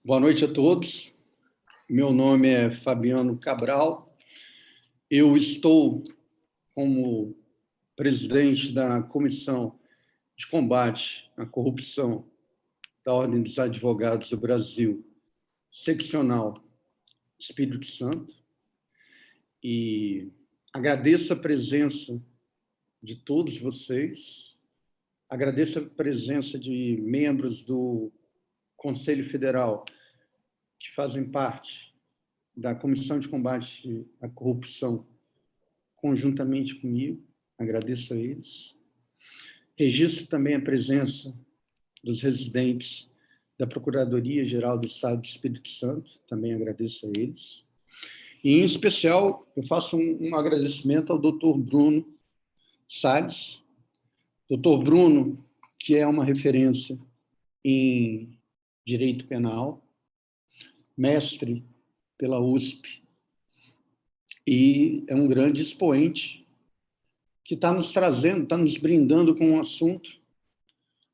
Boa noite a todos. Meu nome é Fabiano Cabral. Eu estou como presidente da Comissão de Combate à Corrupção da Ordem dos Advogados do Brasil, seccional Espírito Santo, e agradeço a presença de todos vocês, agradeço a presença de membros do Conselho Federal que fazem parte da Comissão de Combate à Corrupção conjuntamente comigo, agradeço a eles. Registro também a presença dos residentes da Procuradoria-Geral do Estado do Espírito Santo, também agradeço a eles. E, em especial, eu faço um agradecimento ao Dr. Bruno Salles. Dr. Bruno, que é uma referência em direito penal, mestre pela USP, e é um grande expoente que está nos trazendo, está nos brindando com um assunto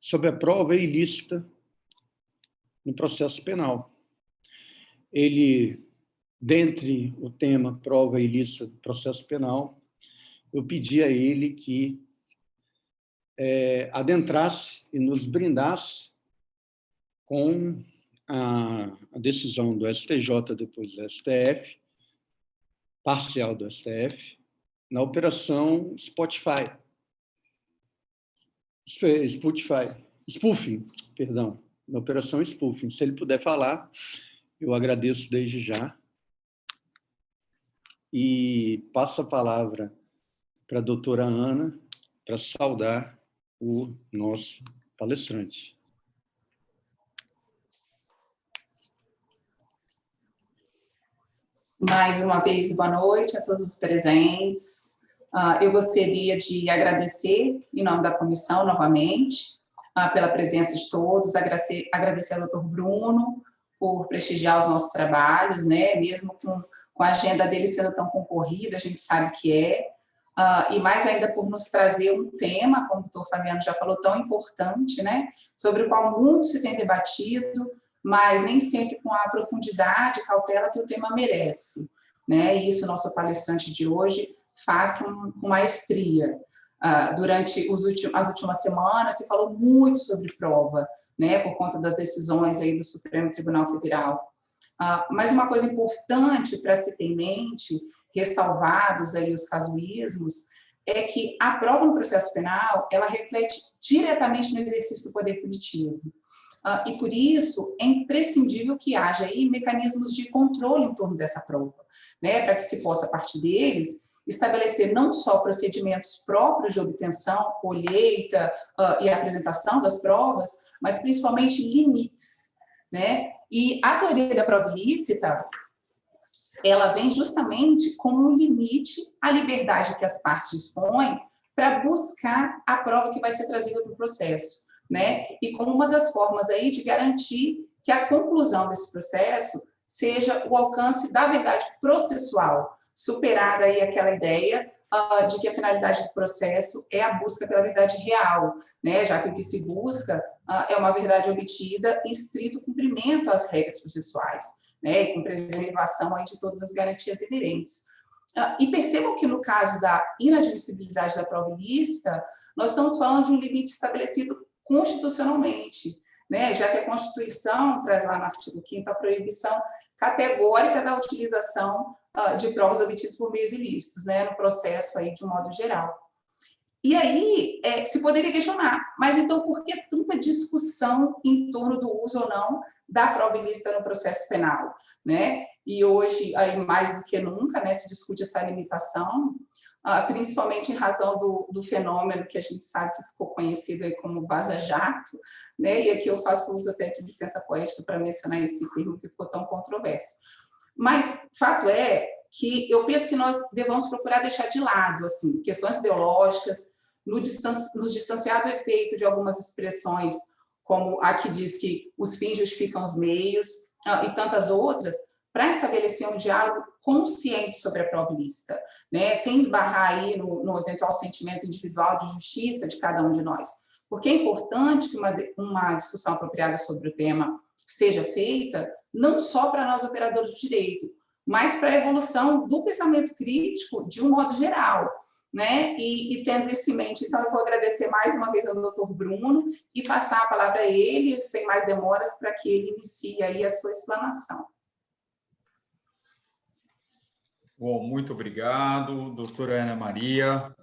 sobre a prova ilícita no processo penal. Ele, dentre o tema prova ilícita do processo penal, eu pedi a ele que adentrasse e nos brindasse com a decisão do STJ, depois do STF, parcial do STF, na operação Spotify, Spoofing, perdão, na operação Spoofing. Se ele puder falar, eu agradeço desde já. E passo a palavra para a doutora Ana, para saudar o nosso palestrante. Mais uma vez, boa noite a todos os presentes. Eu gostaria de agradecer, em nome da comissão, novamente, pela presença de todos, agradecer ao Dr. Bruno por prestigiar os nossos trabalhos, né? Mesmo com a agenda dele sendo tão concorrida, a gente sabe que e mais ainda por nos trazer um tema, como o doutor Fabiano já falou, tão importante, né? Sobre o qual muito se tem debatido, mas nem sempre com a profundidade e cautela que o tema merece, né? E isso o nosso palestrante de hoje faz com maestria. Durante as últimas semanas se falou muito sobre prova, né? Por conta das decisões aí do Supremo Tribunal Federal. Mas uma coisa importante para se ter em mente, ressalvados aí os casuísmos, é que a prova no processo penal, ela reflete diretamente no exercício do poder punitivo. E por isso é imprescindível que haja aí mecanismos de controle em torno dessa prova, né, para que se possa, a partir deles, estabelecer não só procedimentos próprios de obtenção, colheita e apresentação das provas, mas principalmente limites, né? E a teoria da prova ilícita, ela vem justamente como um limite à liberdade que as partes dispõem para buscar a prova que vai ser trazida para o processo, né? E como uma das formas aí de garantir que a conclusão desse processo seja o alcance da verdade processual, superada aí aquela ideia de que a finalidade do processo é a busca pela verdade real, né? Já que o que se busca é uma verdade obtida em estrito cumprimento às regras processuais, né? E com preservação aí de todas as garantias inerentes. E percebam que no caso da inadmissibilidade da prova ilícita, nós estamos falando de um limite estabelecido constitucionalmente, né? Já que a Constituição traz lá no artigo 5º a proibição categórica da utilização de provas obtidas por meios ilícitos, né? No processo aí de um modo geral. E aí se poderia questionar, mas então por que tanta discussão em torno do uso ou não da prova ilícita no processo penal, né? E hoje, aí mais do que nunca, né, se discute essa limitação, principalmente em razão do fenômeno que a gente sabe que ficou conhecido aí como vaza-jato, né? E aqui eu faço uso até de licença poética para mencionar esse termo que ficou tão controverso. Mas fato é que eu penso que nós devemos procurar deixar de lado assim, questões ideológicas, nos distanciar do efeito de algumas expressões, como a que diz que os fins justificam os meios, e tantas outras, para estabelecer um diálogo consciente sobre a prova ilícita, né? Sem esbarrar aí no eventual sentimento individual de justiça de cada um de nós. Porque é importante que uma discussão apropriada sobre o tema seja feita, não só para nós operadores de direito, mas para a evolução do pensamento crítico de um modo geral, né? E tendo isso em mente, então eu vou agradecer mais uma vez ao Dr. Bruno e passar a palavra a ele, sem mais demoras, para que ele inicie aí a sua explanação. Bom, muito obrigado, doutora Ana Maria.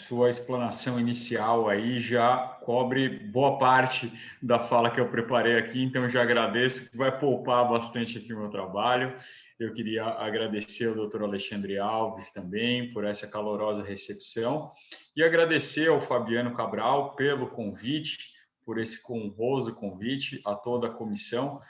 Sua explanação inicial aí já cobre boa parte da fala que eu preparei aqui, então eu já agradeço, que vai poupar bastante aqui o meu trabalho. Eu queria agradecer ao doutor Alexandre Alves também por essa calorosa recepção e agradecer ao Fabiano Cabral pelo convite, por esse honroso convite, a toda a comissão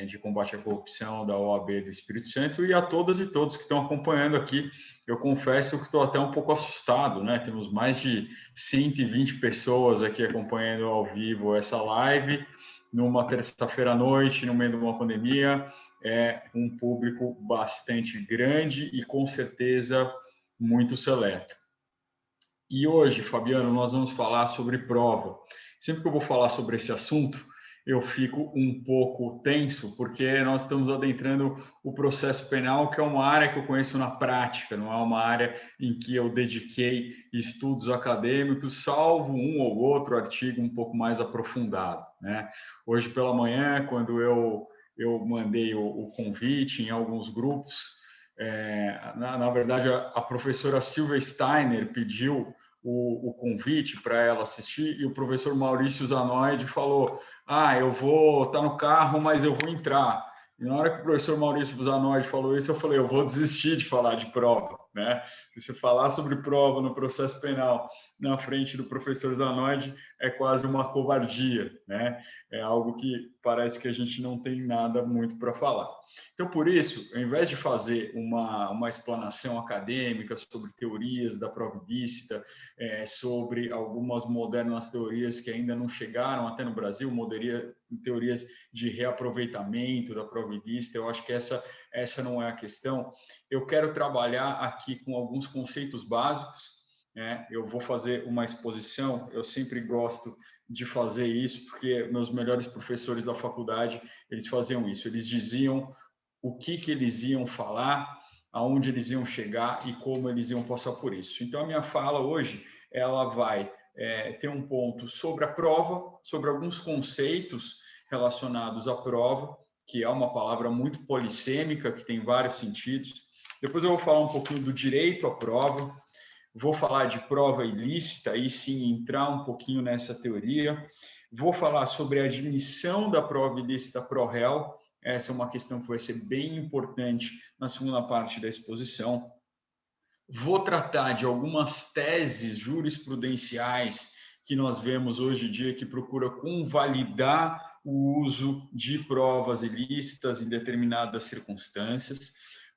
de combate à corrupção da OAB do Espírito Santo e a todas e todos que estão acompanhando aqui. Eu confesso que estou até um pouco assustado, né? Temos mais de 120 pessoas aqui acompanhando ao vivo essa live, numa terça-feira à noite, no meio de uma pandemia. É um público bastante grande e, com certeza, muito seleto. E hoje, Fabiano, nós vamos falar sobre prova. Sempre que eu vou falar sobre esse assunto, eu fico um pouco tenso, porque nós estamos adentrando o processo penal, que é uma área que eu conheço na prática, não é uma área em que eu dediquei estudos acadêmicos, salvo um ou outro artigo um pouco mais aprofundado, né? Hoje pela manhã, quando eu mandei o convite em alguns grupos, na verdade, a professora Silvia Steiner pediu o convite para ela assistir, e o professor Maurício Zanoide falou: eu vou estar no carro, mas eu vou entrar. E na hora que o professor Maurício Zanoide falou isso, eu falei: eu vou desistir de falar de prova, né? Se falar sobre prova no processo penal na frente do professor Zanoide é quase uma covardia, né? É algo que parece que a gente não tem nada muito para falar. Então, por isso, ao invés de fazer uma explanação acadêmica sobre teorias da prova ilícita, sobre algumas modernas teorias que ainda não chegaram até no Brasil, teorias de reaproveitamento da prova ilícita, eu acho que essa não é a questão. Eu quero trabalhar aqui com alguns conceitos básicos, né? Eu vou fazer uma exposição, eu sempre gosto de fazer isso, porque meus melhores professores da faculdade, eles faziam isso, eles diziam o que eles iam falar, aonde eles iam chegar e como eles iam passar por isso. Então, a minha fala hoje, ela vai ter um ponto sobre a prova, sobre alguns conceitos relacionados à prova, que é uma palavra muito polissêmica, que tem vários sentidos. Depois eu vou falar um pouquinho do direito à prova, vou falar de prova ilícita, e sim entrar um pouquinho nessa teoria. Vou falar sobre a admissão da prova ilícita pro réu. Essa é uma questão que vai ser bem importante na segunda parte da exposição. Vou tratar de algumas teses jurisprudenciais que nós vemos hoje em dia que procura convalidar o uso de provas ilícitas em determinadas circunstâncias,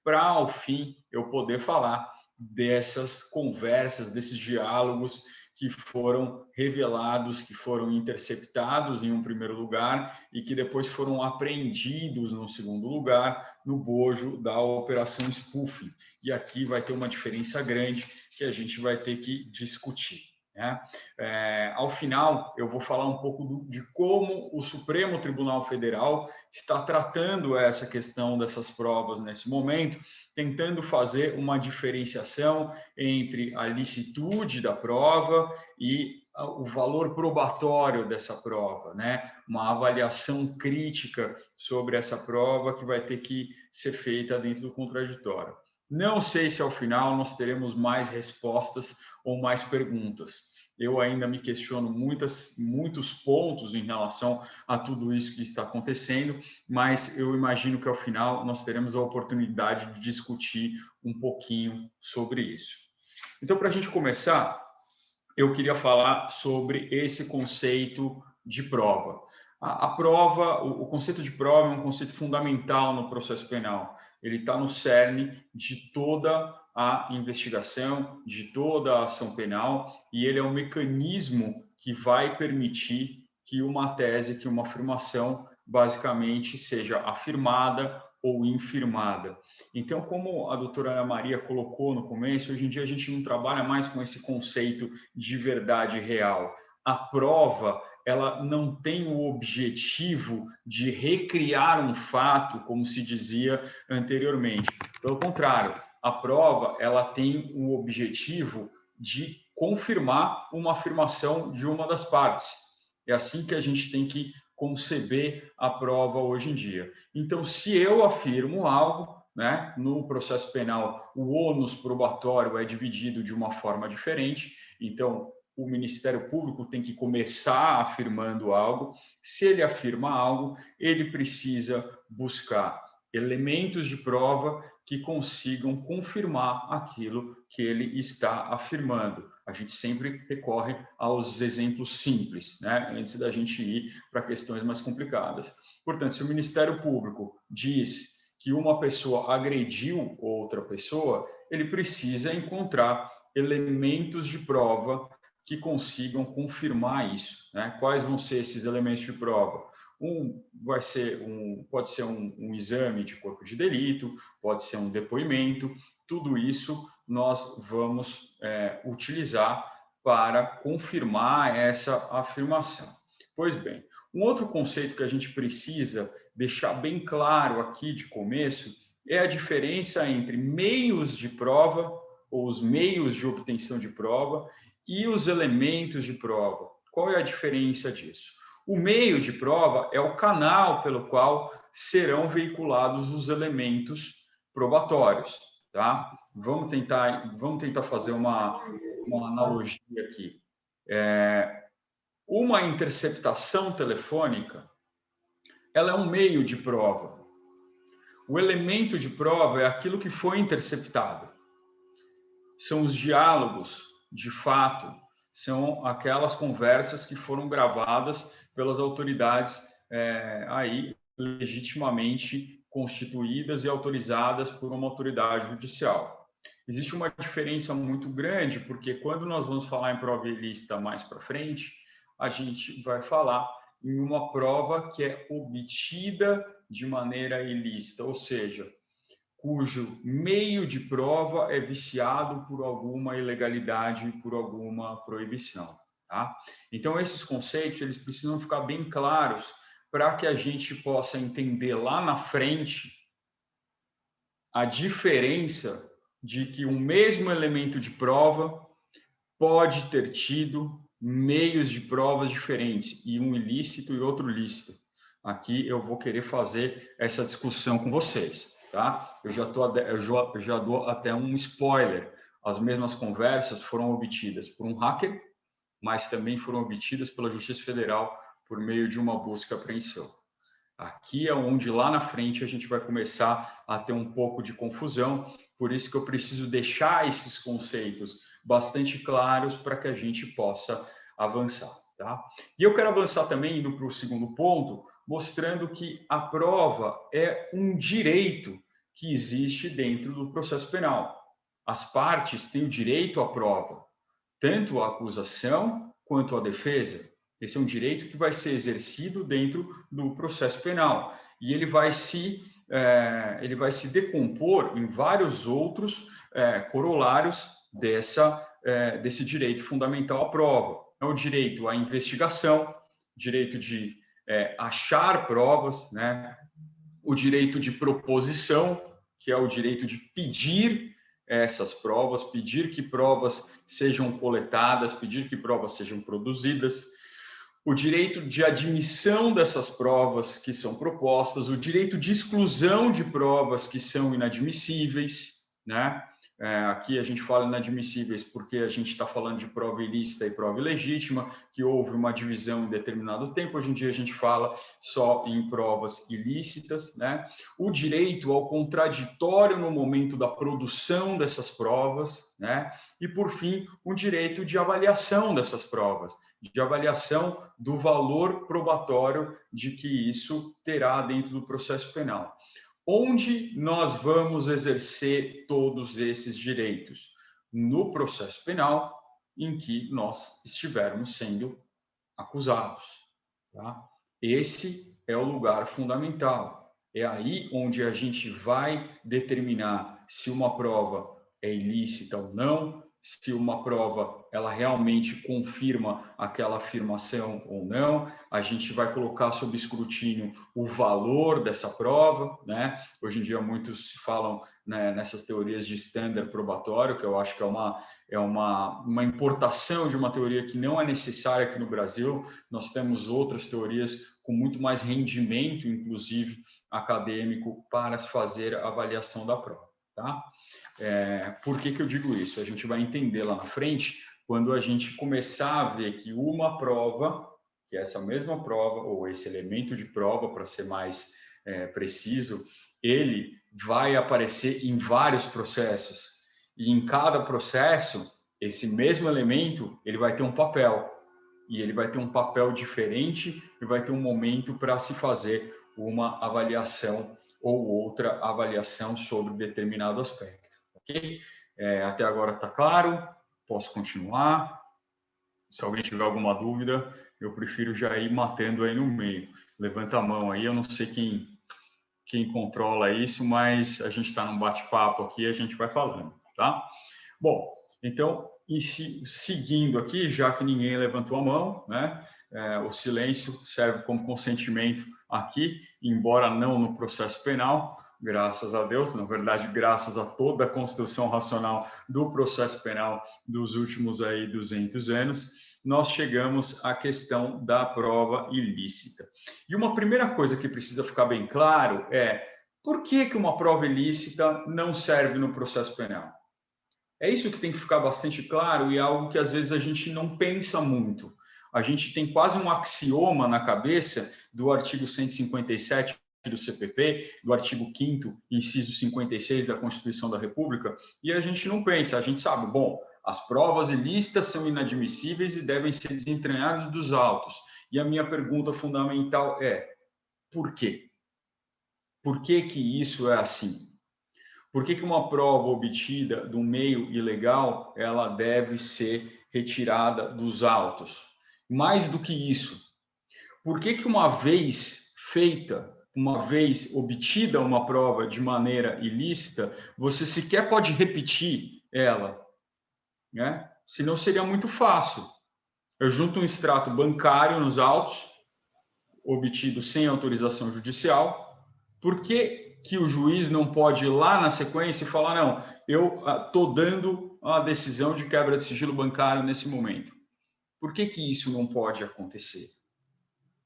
para, ao fim, eu poder falar dessas conversas, desses diálogos que foram revelados, que foram interceptados em um primeiro lugar e que depois foram apreendidos no segundo lugar, no bojo da operação spoofing. E aqui vai ter uma diferença grande que a gente vai ter que discutir, né? Ao final, eu vou falar um pouco de como o Supremo Tribunal Federal está tratando essa questão dessas provas nesse momento, tentando fazer uma diferenciação entre a licitude da prova e o valor probatório dessa prova, né? Uma avaliação crítica sobre essa prova que vai ter que ser feita dentro do contraditório. Não sei se ao final nós teremos mais respostas ou mais perguntas. Eu ainda me questiono muitos pontos em relação a tudo isso que está acontecendo, mas eu imagino que ao final nós teremos a oportunidade de discutir um pouquinho sobre isso. Então, para a gente começar, eu queria falar sobre esse conceito de prova. A prova, o conceito de prova é um conceito fundamental no processo penal. Ele está no cerne de toda a investigação, de toda a ação penal, e ele é um mecanismo que vai permitir que uma tese, que uma afirmação, basicamente seja afirmada ou infirmada. Então, como a doutora Ana Maria colocou no começo, hoje em dia a gente não trabalha mais com esse conceito de verdade real. A prova, ela não tem o objetivo de recriar um fato, como se dizia anteriormente. Pelo contrário, a prova ela tem o objetivo de confirmar uma afirmação de uma das partes. É assim que a gente tem que conceber a prova hoje em dia. Então, se eu afirmo algo, né, no processo penal, o ônus probatório é dividido de uma forma diferente. Então, o Ministério Público tem que começar afirmando algo. Se ele afirma algo, ele precisa buscar elementos de prova que consigam confirmar aquilo que ele está afirmando. A gente sempre recorre aos exemplos simples, né, antes da gente ir para questões mais complicadas. Portanto, se o Ministério Público diz que uma pessoa agrediu outra pessoa, ele precisa encontrar elementos de prova que consigam confirmar isso, né? Quais vão ser esses elementos de prova? Pode ser um exame de corpo de delito, pode ser um depoimento. Tudo isso nós vamos utilizar para confirmar essa afirmação. Pois bem, um outro conceito que a gente precisa deixar bem claro aqui de começo é a diferença entre meios de prova, ou os meios de obtenção de prova, e os elementos de prova. Qual é a diferença disso? O meio de prova é o canal pelo qual serão veiculados os elementos probatórios, tá? Vamos tentar fazer uma analogia aqui. Uma interceptação telefônica, ela é um meio de prova. O elemento de prova é aquilo que foi interceptado. São os diálogos, de fato, são aquelas conversas que foram gravadas pelas autoridades aí legitimamente constituídas e autorizadas por uma autoridade judicial. Existe uma diferença muito grande, porque quando nós vamos falar em prova ilícita mais para frente, a gente vai falar em uma prova que é obtida de maneira ilícita, ou seja, cujo meio de prova é viciado por alguma ilegalidade, por alguma proibição. Tá? Então, esses conceitos eles precisam ficar bem claros para que a gente possa entender lá na frente a diferença de que um mesmo elemento de prova pode ter tido meios de provas diferentes, e um ilícito e outro lícito. Aqui eu vou querer fazer essa discussão com vocês. Tá? Eu já dou até um spoiler. As mesmas conversas foram obtidas por um hacker, mas também foram obtidas pela Justiça Federal por meio de uma busca e apreensão. Aqui é onde lá na frente a gente vai começar a ter um pouco de confusão, por isso que eu preciso deixar esses conceitos bastante claros para que a gente possa avançar. Tá? E eu quero avançar também, indo para o segundo ponto, mostrando que a prova é um direito que existe dentro do processo penal. As partes têm o direito à prova, tanto a acusação quanto a defesa. Esse é um direito que vai ser exercido dentro do processo penal e ele vai se decompor em vários outros corolários desse direito fundamental à prova. É o direito à investigação, direito de achar provas, né? O direito de proposição, que é o direito de pedir essas provas, pedir que provas sejam coletadas, pedir que provas sejam produzidas, o direito de admissão dessas provas que são propostas, o direito de exclusão de provas que são inadmissíveis, né? Aqui a gente fala inadmissíveis porque a gente está falando de prova ilícita e prova ilegítima, que houve uma divisão em determinado tempo. Hoje em dia a gente fala só em provas ilícitas, né? O direito ao contraditório no momento da produção dessas provas, né? E, por fim, o direito de avaliação dessas provas, de avaliação do valor probatório de que isso terá dentro do processo penal. Onde nós vamos exercer todos esses direitos? No processo penal em que nós estivermos sendo acusados. Tá? Esse é o lugar fundamental. É aí onde a gente vai determinar se uma prova é ilícita ou não, se uma prova ela realmente confirma aquela afirmação ou não. A gente vai colocar sob escrutínio o valor dessa prova, né? Hoje em dia muitos falam, né, nessas teorias de standard probatório, que eu acho que é uma importação de uma teoria que não é necessária aqui no Brasil. Nós temos outras teorias com muito mais rendimento, inclusive acadêmico, para se fazer a avaliação da prova, tá? Por que eu digo isso? A gente vai entender lá na frente, quando a gente começar a ver que uma prova, que é essa mesma prova, ou esse elemento de prova, para ser mais preciso, ele vai aparecer em vários processos. E em cada processo, esse mesmo elemento, ele vai ter um papel. E ele vai ter um papel diferente e vai ter um momento para se fazer uma avaliação ou outra avaliação sobre determinado aspecto. Ok? Até agora está claro? Posso continuar? Se alguém tiver alguma dúvida, eu prefiro já ir matando aí no meio. Levanta a mão aí, eu não sei quem controla isso, mas a gente está num bate-papo aqui, a gente vai falando, tá? Bom, então, seguindo aqui, já que ninguém levantou a mão, né? O silêncio serve como consentimento aqui, embora não no processo penal, graças a Deus, na verdade, graças a toda a construção racional do processo penal dos últimos aí 200 anos, nós chegamos à questão da prova ilícita. E uma primeira coisa que precisa ficar bem claro é por que uma prova ilícita não serve no processo penal? É isso que tem que ficar bastante claro e é algo que às vezes a gente não pensa muito. A gente tem quase um axioma na cabeça do artigo 157 do CPP, do artigo 5º, inciso 56 da Constituição da República, e a gente não pensa, a gente sabe, bom, as provas ilícitas são inadmissíveis e devem ser desentranhadas dos autos. E a minha pergunta fundamental é, por quê? Por que isso é assim? Por que uma prova obtida do meio ilegal ela deve ser retirada dos autos? Mais do que isso, por que uma vez feita, uma vez obtida uma prova de maneira ilícita, você sequer pode repetir ela, né? Senão seria muito fácil. Eu junto um extrato bancário nos autos, obtido sem autorização judicial, por que o juiz não pode ir lá na sequência e falar, não, eu estou dando a decisão de quebra de sigilo bancário nesse momento? Por que isso não pode acontecer?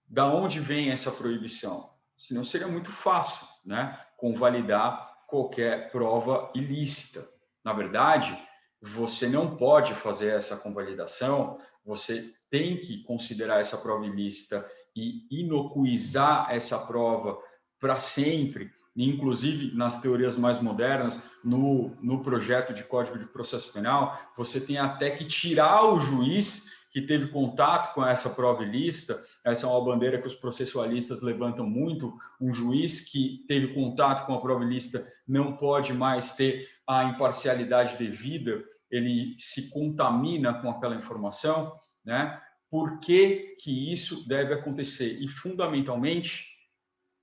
Da onde vem essa proibição? Senão seria muito fácil, né, convalidar qualquer prova ilícita. Na verdade, você não pode fazer essa convalidação, você tem que considerar essa prova ilícita e inocuizar essa prova para sempre, inclusive nas teorias mais modernas, no projeto de Código de Processo Penal, você tem até que tirar o juiz que teve contato com essa prova ilícita. Essa é uma bandeira que os processualistas levantam muito. Um juiz que teve contato com a prova ilícita não pode mais ter a imparcialidade devida, ele se contamina com aquela informação, né? Por que isso deve acontecer? E, fundamentalmente,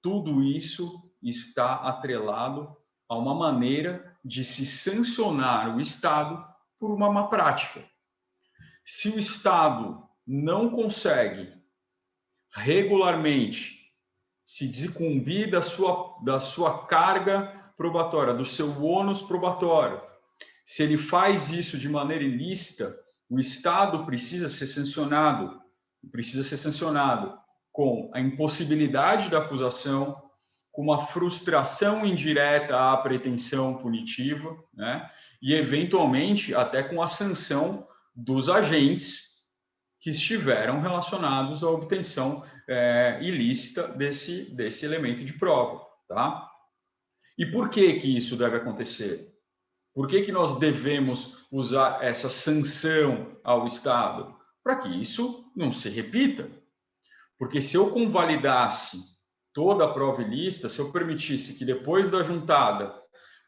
tudo isso está atrelado a uma maneira de se sancionar o Estado por uma má prática. Se o Estado não consegue regularmente se desincumbir da sua carga probatória, do seu ônus probatório, se ele faz isso de maneira ilícita, o Estado precisa ser sancionado com a impossibilidade da acusação, com uma frustração indireta à pretensão punitiva, né? E, eventualmente, até com a sanção dos agentes que estiveram relacionados à obtenção ilícita desse elemento de prova, tá? E por que isso deve acontecer? Por que nós devemos usar essa sanção ao Estado? Para que isso não se repita. Porque se eu convalidasse toda a prova ilícita, se eu permitisse que depois da juntada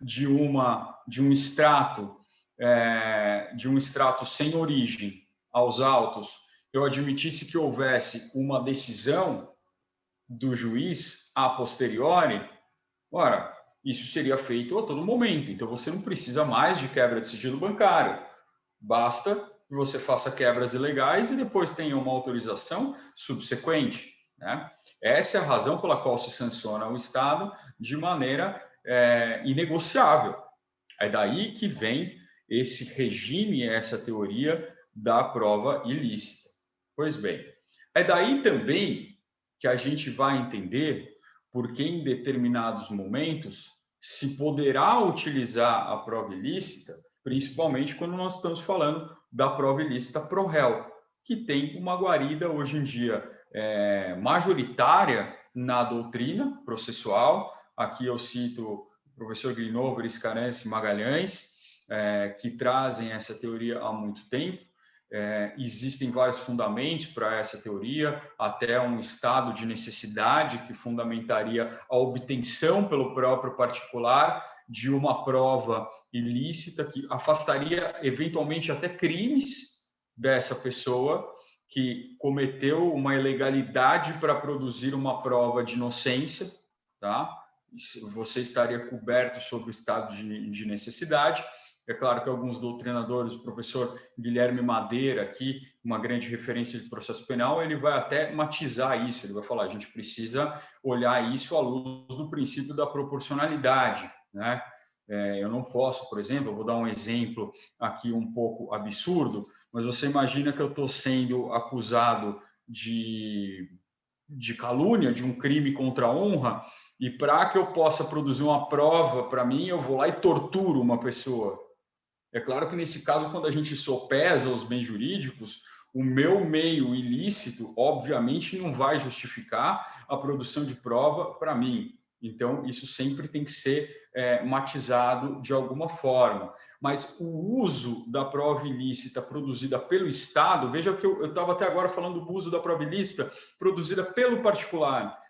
de um extrato sem origem aos autos, eu admitisse que houvesse uma decisão do juiz a posteriori, ora, isso seria feito a todo momento. Então, você não precisa mais de quebra de sigilo bancário. basta que você faça quebras ilegais e depois tenha uma autorização subsequente, né? Essa é a razão pela qual se sanciona o Estado de maneira inegociável. É daí que vem esse regime, essa teoria da prova ilícita. Pois bem, é daí também que a gente vai entender por que em determinados momentos se poderá utilizar a prova ilícita, principalmente quando nós estamos falando da prova ilícita pro réu, que tem uma guarida hoje em dia majoritária na doutrina processual. Aqui eu cito o professor Grinover, Scarance e Magalhães, que trazem essa teoria há muito tempo. Existem vários fundamentos para essa teoria, até um estado de necessidade que fundamentaria a obtenção pelo próprio particular de uma prova ilícita que afastaria eventualmente até crimes dessa pessoa que cometeu uma ilegalidade para produzir uma prova de inocência, tá? Você estaria coberto sob o estado de necessidade. É claro que alguns doutrinadores, o professor Guilherme Madeira, aqui, uma grande referência de processo penal, ele vai até matizar isso, ele vai falar, a gente precisa olhar isso à luz do princípio da proporcionalidade, né? Eu não posso, por exemplo, eu vou dar um exemplo aqui um pouco absurdo, mas você imagina que eu estou sendo acusado de calúnia, de um crime contra a honra, e para que eu possa produzir uma prova para mim, eu vou lá e torturo uma pessoa. É claro que nesse caso, quando a gente sopesa os bens jurídicos, o meu meio ilícito, obviamente, não vai justificar a produção de prova para mim. Então, isso sempre tem que ser matizado de alguma forma. Mas o uso da prova ilícita produzida pelo Estado, veja que eu estava até agora falando do uso da prova ilícita produzida pelo particular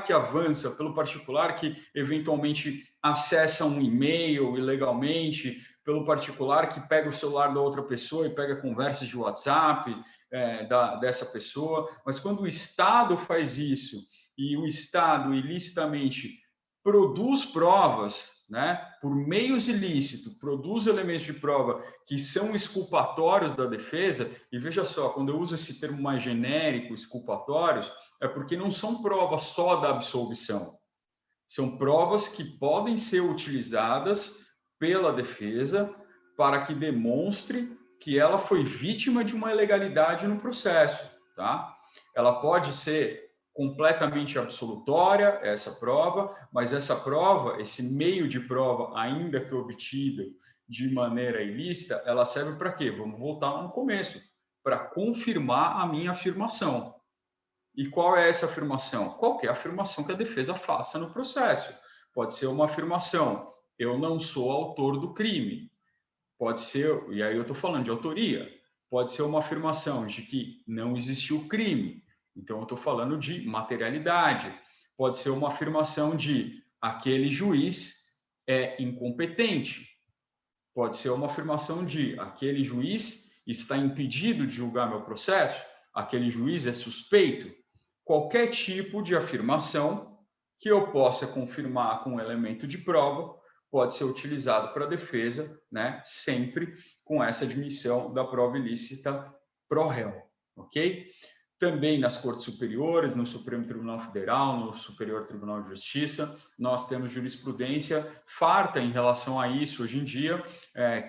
que avança, pelo particular que eventualmente acessa um e-mail ilegalmente, pelo particular que pega o celular da outra pessoa e pega conversas de WhatsApp dessa pessoa. Mas quando o Estado faz isso e o Estado ilicitamente produz provas, né, por meios ilícitos, produz elementos de prova que são exculpatórios da defesa, e veja só, quando eu uso esse termo mais genérico, exculpatórios, é porque não são provas só da absolvição, são provas que podem ser utilizadas pela defesa para que demonstre que ela foi vítima de uma ilegalidade no processo, tá? Ela pode ser completamente absolutória, essa prova, mas essa prova, esse meio de prova, ainda que obtido de maneira ilícita, ela serve para quê? Vamos voltar lá no começo, para confirmar a minha afirmação. E qual é essa afirmação? Qualquer afirmação que a defesa faça no processo. Pode ser uma afirmação, eu não sou autor do crime. Pode ser, e aí eu estou falando de autoria, pode ser uma afirmação de que não existiu crime. Então, eu estou falando de materialidade. Pode ser uma afirmação de aquele juiz é incompetente. Pode ser uma afirmação de aquele juiz está impedido de julgar meu processo, aquele juiz é suspeito. Qualquer tipo de afirmação que eu possa confirmar com um elemento de prova pode ser utilizado para a defesa, né? Sempre com essa admissão da prova ilícita pro réu, ok? Também nas cortes superiores, no Supremo Tribunal Federal, no Superior Tribunal de Justiça, nós temos jurisprudência farta em relação a isso hoje em dia,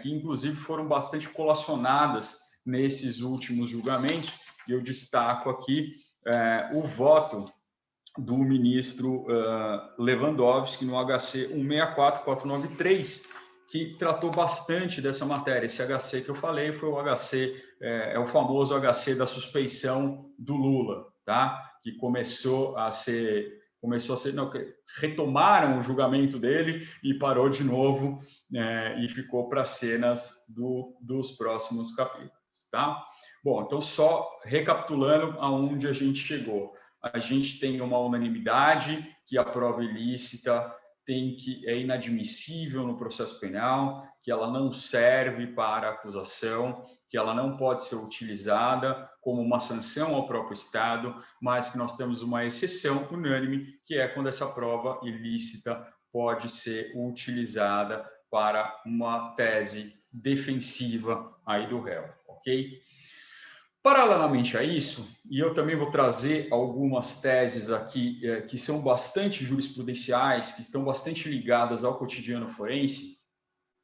que inclusive foram bastante colacionadas nesses últimos julgamentos. E eu destaco aqui o voto do ministro Lewandowski no HC 164493, que tratou bastante dessa matéria. Esse HC que eu falei foi o HC, é o famoso HC da suspeição do Lula, tá? Que começou a ser, não, retomaram o julgamento dele e parou de novo e ficou para cenas dos próximos capítulos, tá? Bom, então só recapitulando aonde a gente chegou. A gente tem uma unanimidade que a prova ilícita é inadmissível no processo penal, que ela não serve para acusação, que ela não pode ser utilizada como uma sanção ao próprio Estado, mas que nós temos uma exceção unânime, que é quando essa prova ilícita pode ser utilizada para uma tese defensiva aí do réu, ok? Paralelamente a isso, e eu também vou trazer algumas teses aqui que são bastante jurisprudenciais, que estão bastante ligadas ao cotidiano forense,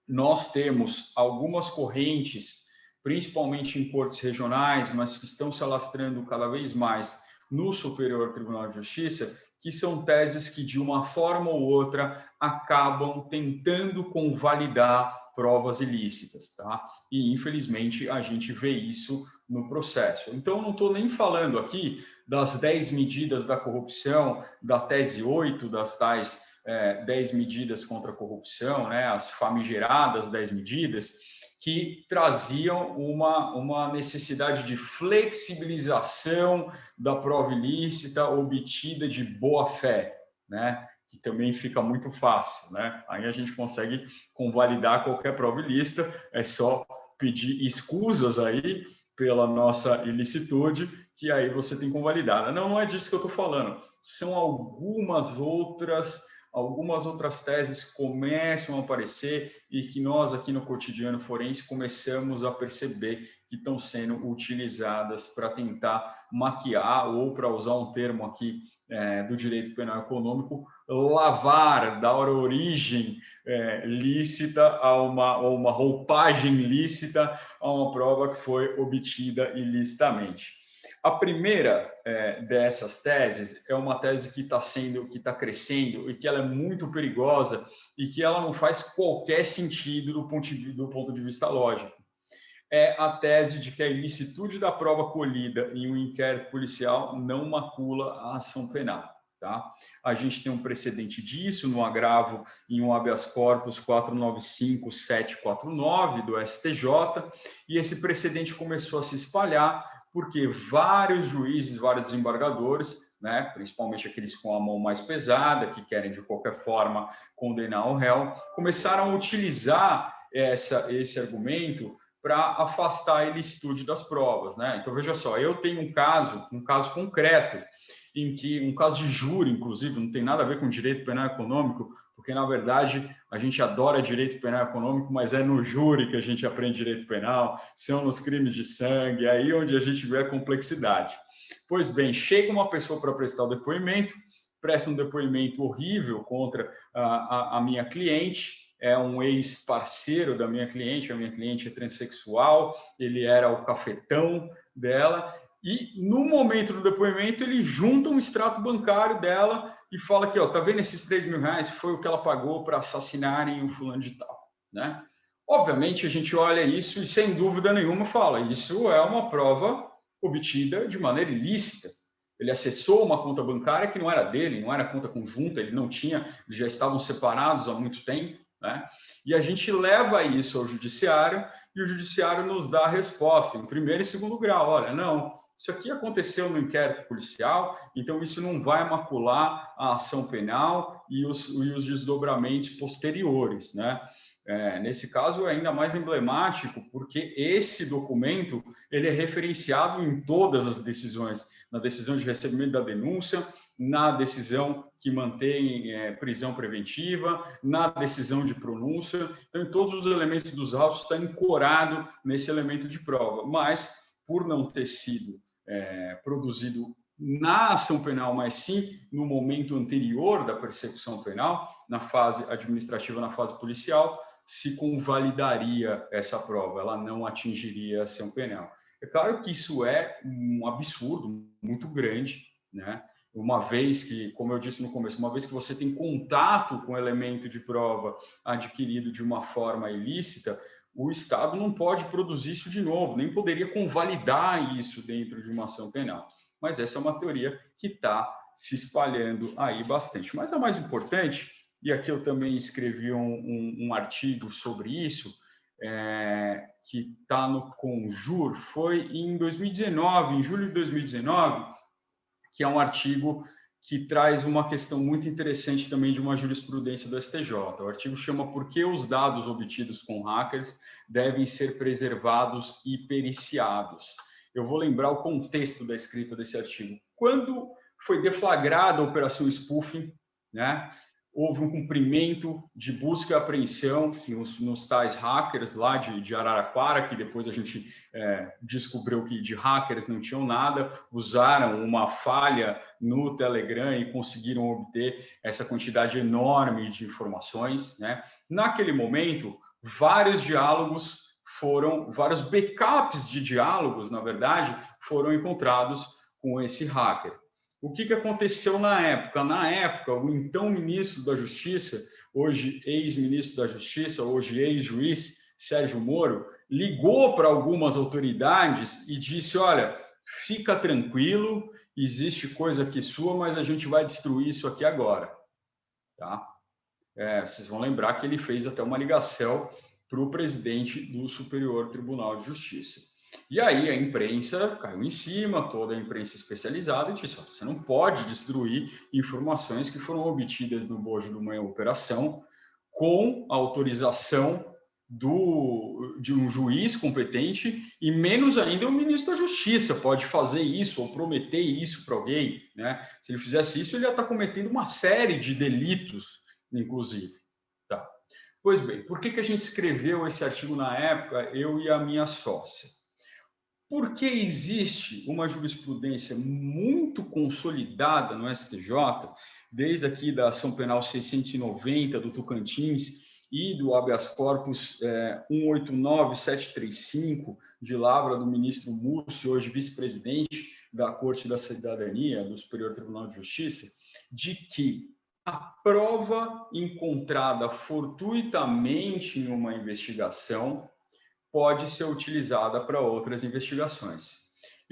nós temos algumas correntes, principalmente em cortes regionais, mas que estão se alastrando cada vez mais no Superior Tribunal de Justiça, que são teses que, de uma forma ou outra, acabam tentando convalidar provas ilícitas, tá? E, infelizmente, a gente vê isso no processo. Então, não estou nem falando aqui das 10 medidas da corrupção, da tese 8, das tais 10 medidas contra a corrupção, né? As famigeradas 10 medidas, que traziam uma necessidade de flexibilização da prova ilícita obtida de boa fé, né? Que também fica muito fácil, né? Aí a gente consegue convalidar qualquer prova ilícita, é só pedir escusas aí pela nossa ilicitude, que aí você tem convalidada. Não é disso que eu estou falando. São algumas outras teses começam a aparecer e que nós aqui no cotidiano forense começamos a perceber que estão sendo utilizadas para tentar maquiar, ou para usar um termo aqui do direito penal econômico, lavar, dar origem lícita a uma roupagem lícita a uma prova que foi obtida ilicitamente. A primeira dessas teses é uma tese que está crescendo e que ela é muito perigosa e que ela não faz qualquer sentido do ponto de vista lógico. É a tese de que a ilicitude da prova colhida em um inquérito policial não macula a ação penal. Tá? A gente tem um precedente disso no agravo em um habeas corpus 495-749 do STJ, e esse precedente começou a se espalhar porque vários juízes, vários desembargadores, né, principalmente aqueles com a mão mais pesada, que querem de qualquer forma condenar o réu, começaram a utilizar esse argumento para afastar a ilicitude das provas, né? Então veja só, eu tenho um caso concreto, em que um caso de júri, inclusive, não tem nada a ver com direito penal econômico, porque na verdade a gente adora direito penal econômico, mas é no júri que a gente aprende direito penal, são nos crimes de sangue, aí onde a gente vê a complexidade. Pois bem, chega uma pessoa para prestar o depoimento, presta um depoimento horrível contra a minha cliente, é um ex-parceiro da minha cliente, a minha cliente é transexual, ele era o cafetão dela, e no momento do depoimento ele junta um extrato bancário dela e fala que, ó, tá vendo esses R$3.000? Foi o que ela pagou para assassinarem um fulano de tal, né? Obviamente a gente olha isso e sem dúvida nenhuma fala, isso é uma prova obtida de maneira ilícita. Ele acessou uma conta bancária que não era dele, não era conta conjunta, ele não tinha, eles já estavam separados há muito tempo, né? E a gente leva isso ao judiciário e o judiciário nos dá a resposta em primeiro e segundo grau. Olha, não, isso aqui aconteceu no inquérito policial, então isso não vai macular a ação penal e os desdobramentos posteriores, né? Nesse caso é ainda mais emblemático porque esse documento ele é referenciado em todas as decisões, na decisão de recebimento da denúncia, na decisão que mantém prisão preventiva, na decisão de pronúncia. Então, em todos os elementos dos autos está ancorado nesse elemento de prova, mas por não ter sido produzido na ação penal, mas sim no momento anterior da persecução penal, na fase administrativa, na fase policial, se convalidaria essa prova, ela não atingiria a ação penal. É claro que isso é um absurdo muito grande, né? Uma vez que, como eu disse no começo, uma vez que você tem contato com o elemento de prova adquirido de uma forma ilícita, o Estado não pode produzir isso de novo, nem poderia convalidar isso dentro de uma ação penal. Mas essa é uma teoria que está se espalhando aí bastante. Mas a mais importante, e aqui eu também escrevi um artigo sobre isso, que está no Conjur, foi em 2019, em julho de 2019, que é um artigo que traz uma questão muito interessante também de uma jurisprudência do STJ. O artigo chama Por que os dados obtidos com hackers devem ser preservados e periciados. Eu vou lembrar o contexto da escrita desse artigo. Quando foi deflagrada a operação spoofing, né, houve um cumprimento de busca e apreensão nos tais hackers lá de Araraquara, que depois a gente descobriu que de hackers não tinham nada, usaram uma falha no Telegram e conseguiram obter essa quantidade enorme de informações, né? Naquele momento, vários backups de diálogos, na verdade, foram encontrados com esse hacker. O que aconteceu na época? Na época, o então ministro da Justiça, hoje ex-ministro da Justiça, hoje ex-juiz, Sérgio Moro, ligou para algumas autoridades e disse, olha, fica tranquilo, existe coisa aqui sua, mas a gente vai destruir isso aqui agora. Tá? Vocês vão lembrar que ele fez até uma ligação para o presidente do Superior Tribunal de Justiça. E aí a imprensa caiu em cima, toda a imprensa especializada, e disse, você não pode destruir informações que foram obtidas no bojo de uma operação com autorização de um juiz competente, e menos ainda o ministro da Justiça pode fazer isso ou prometer isso para alguém, né? Se ele fizesse isso, ele ia estar cometendo uma série de delitos, inclusive. Tá. Pois bem, por que a gente escreveu esse artigo na época, eu e a minha sócia? Porque existe uma jurisprudência muito consolidada no STJ, desde aqui da Ação Penal 690 do Tocantins e do habeas corpus 189735 de Lavra do ministro Múrcio, hoje vice-presidente da Corte da Cidadania do Superior Tribunal de Justiça, de que a prova encontrada fortuitamente em uma investigação pode ser utilizada para outras investigações.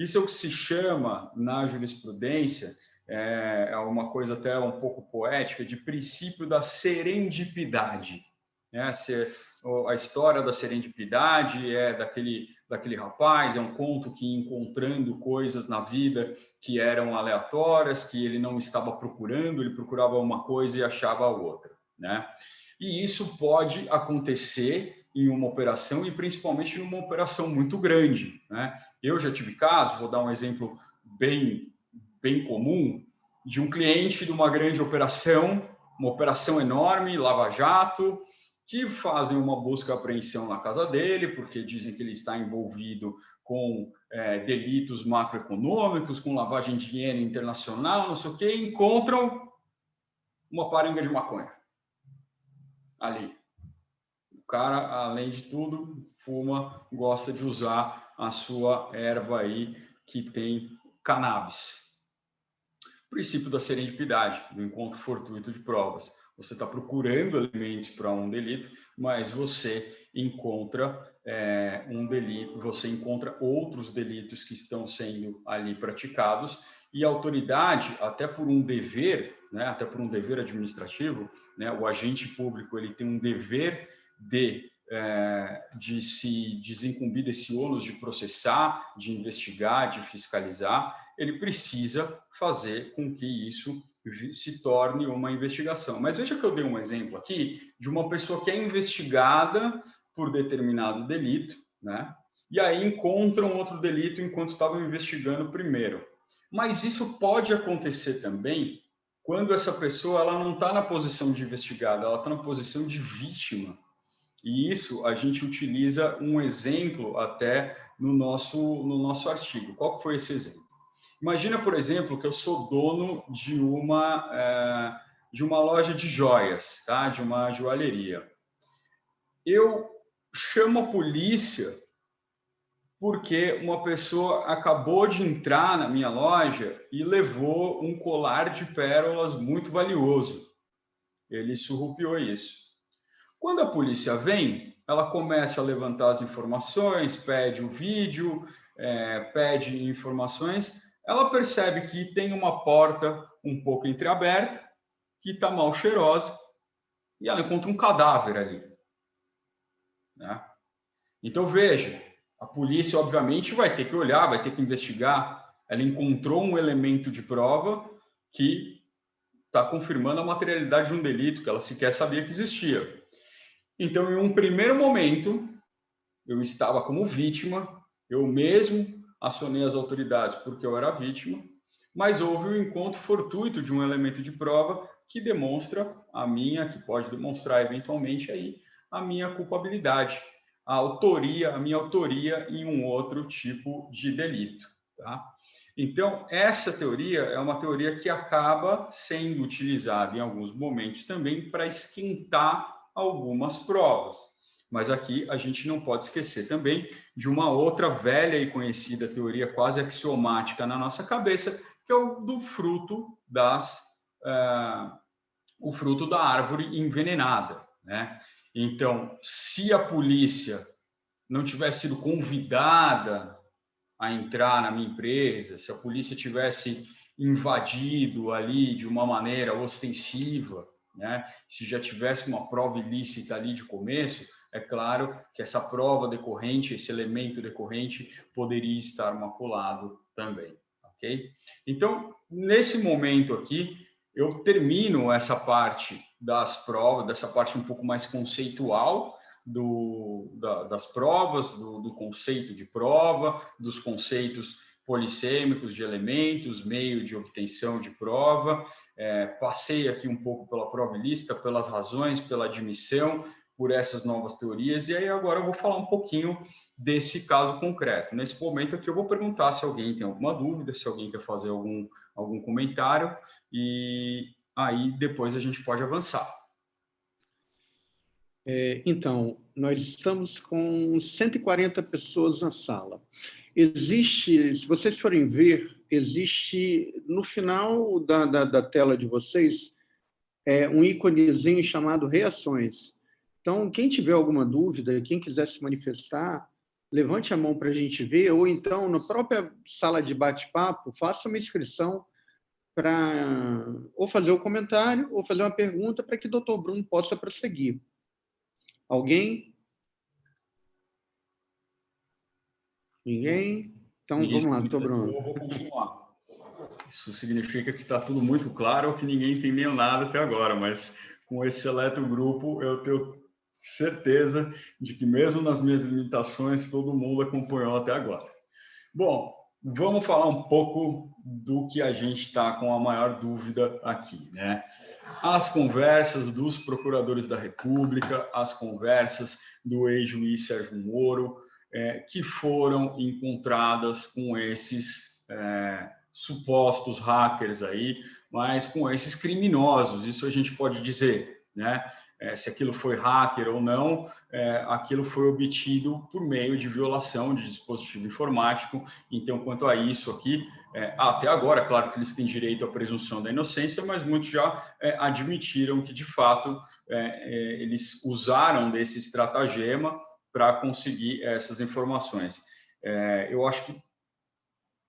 Isso é o que se chama, na jurisprudência, é uma coisa até um pouco poética, de princípio da serendipidade. A história da serendipidade é daquele rapaz, é um conto que, encontrando coisas na vida que eram aleatórias, que ele não estava procurando, ele procurava uma coisa e achava outra, né? E isso pode acontecer em uma operação e principalmente numa operação muito grande, né? Eu já tive casos, vou dar um exemplo bem comum, de um cliente de uma grande operação, uma operação enorme, Lava Jato, que fazem uma busca e apreensão na casa dele, porque dizem que ele está envolvido com delitos macroeconômicos, com lavagem de dinheiro internacional, não sei o quê, e encontram uma paringa de maconha ali. O cara, além de tudo, fuma, gosta de usar a sua erva aí que tem cannabis. Princípio da serendipidade, do encontro fortuito de provas. Você está procurando elementos para um delito, mas você encontra um delito, você encontra outros delitos que estão sendo ali praticados, e a autoridade, até por um dever, né, até por um dever administrativo, né, o agente público ele tem um dever de se desincumbir desse ônus de processar, de investigar, de fiscalizar, ele precisa fazer com que isso se torne uma investigação. Mas veja que eu dei um exemplo aqui de uma pessoa que é investigada por determinado delito, né? E aí encontram outro delito enquanto estavam investigando primeiro. Mas isso pode acontecer também quando essa pessoa ela não está na posição de investigada, ela está na posição de vítima. E isso a gente utiliza um exemplo até no nosso artigo. Qual foi esse exemplo? Imagina, por exemplo, que eu sou dono de uma loja de joias, tá? De uma joalheria. Eu chamo a polícia porque uma pessoa acabou de entrar na minha loja e levou um colar de pérolas muito valioso. Ele surrupiou isso. Quando a polícia vem, ela começa a levantar as informações, pede o vídeo, pede informações, ela percebe que tem uma porta um pouco entreaberta, que está mal cheirosa, e ela encontra um cadáver ali, né? Então, veja, a polícia, obviamente, vai ter que olhar, vai ter que investigar. Ela encontrou um elemento de prova que está confirmando a materialidade de um delito que ela sequer sabia que existia. Então, em um primeiro momento, eu estava como vítima, eu mesmo acionei as autoridades porque eu era vítima, mas houve um encontro fortuito de um elemento de prova que demonstra que pode demonstrar eventualmente aí a minha culpabilidade, a minha autoria em um outro tipo de delito, tá? Então, essa teoria é uma teoria que acaba sendo utilizada em alguns momentos também para esquentar algumas provas. Mas aqui a gente não pode esquecer também de uma outra velha e conhecida teoria quase axiomática na nossa cabeça, que é o do fruto o fruto da árvore envenenada, né? Então, se a polícia não tivesse sido convidada a entrar na minha empresa, se a polícia tivesse invadido ali de uma maneira ostensiva, né? Se já tivesse uma prova ilícita ali de começo, é claro que essa prova decorrente, esse elemento decorrente, poderia estar maculado também, ok? Então, nesse momento aqui, eu termino essa parte das provas, dessa parte um pouco mais conceitual das provas, do conceito de prova, dos conceitos polissêmicos de elementos, meio de obtenção de prova. Passei aqui um pouco pela prova ilícita, pelas razões, pela admissão, por essas novas teorias, e aí agora eu vou falar um pouquinho desse caso concreto. Nesse momento aqui eu vou perguntar se alguém tem alguma dúvida, se alguém quer fazer algum comentário, e aí depois a gente pode avançar. Então, nós estamos com 140 pessoas na sala. Existe, se vocês forem ver, existe no final da tela de vocês um íconezinho chamado reações. Então, quem tiver alguma dúvida, quem quiser se manifestar, levante a mão para a gente ver, ou então, na própria sala de bate-papo, faça uma inscrição para ou fazer o comentário ou fazer uma pergunta para que o Dr. Bruno possa prosseguir. Alguém? Ninguém? Então, vamos lá, doutor Bruno. Eu vou continuar. Isso significa que está tudo muito claro ou que ninguém entendeu nada até agora, mas com esse seleto grupo eu tenho certeza de que mesmo nas minhas limitações todo mundo acompanhou até agora. Bom, vamos falar um pouco do que a gente está com a maior dúvida aqui, né? As conversas dos procuradores da República, as conversas do ex-juiz Sérgio Moro, que foram encontradas com esses supostos hackers aí, mas com esses criminosos, isso a gente pode dizer, né? Se aquilo foi hacker ou não, aquilo foi obtido por meio de violação de dispositivo informático. Então, quanto a isso aqui, até agora, claro que eles têm direito à presunção da inocência, mas muitos já admitiram que, de fato, eles usaram desse estratagema para conseguir essas informações. Eu acho que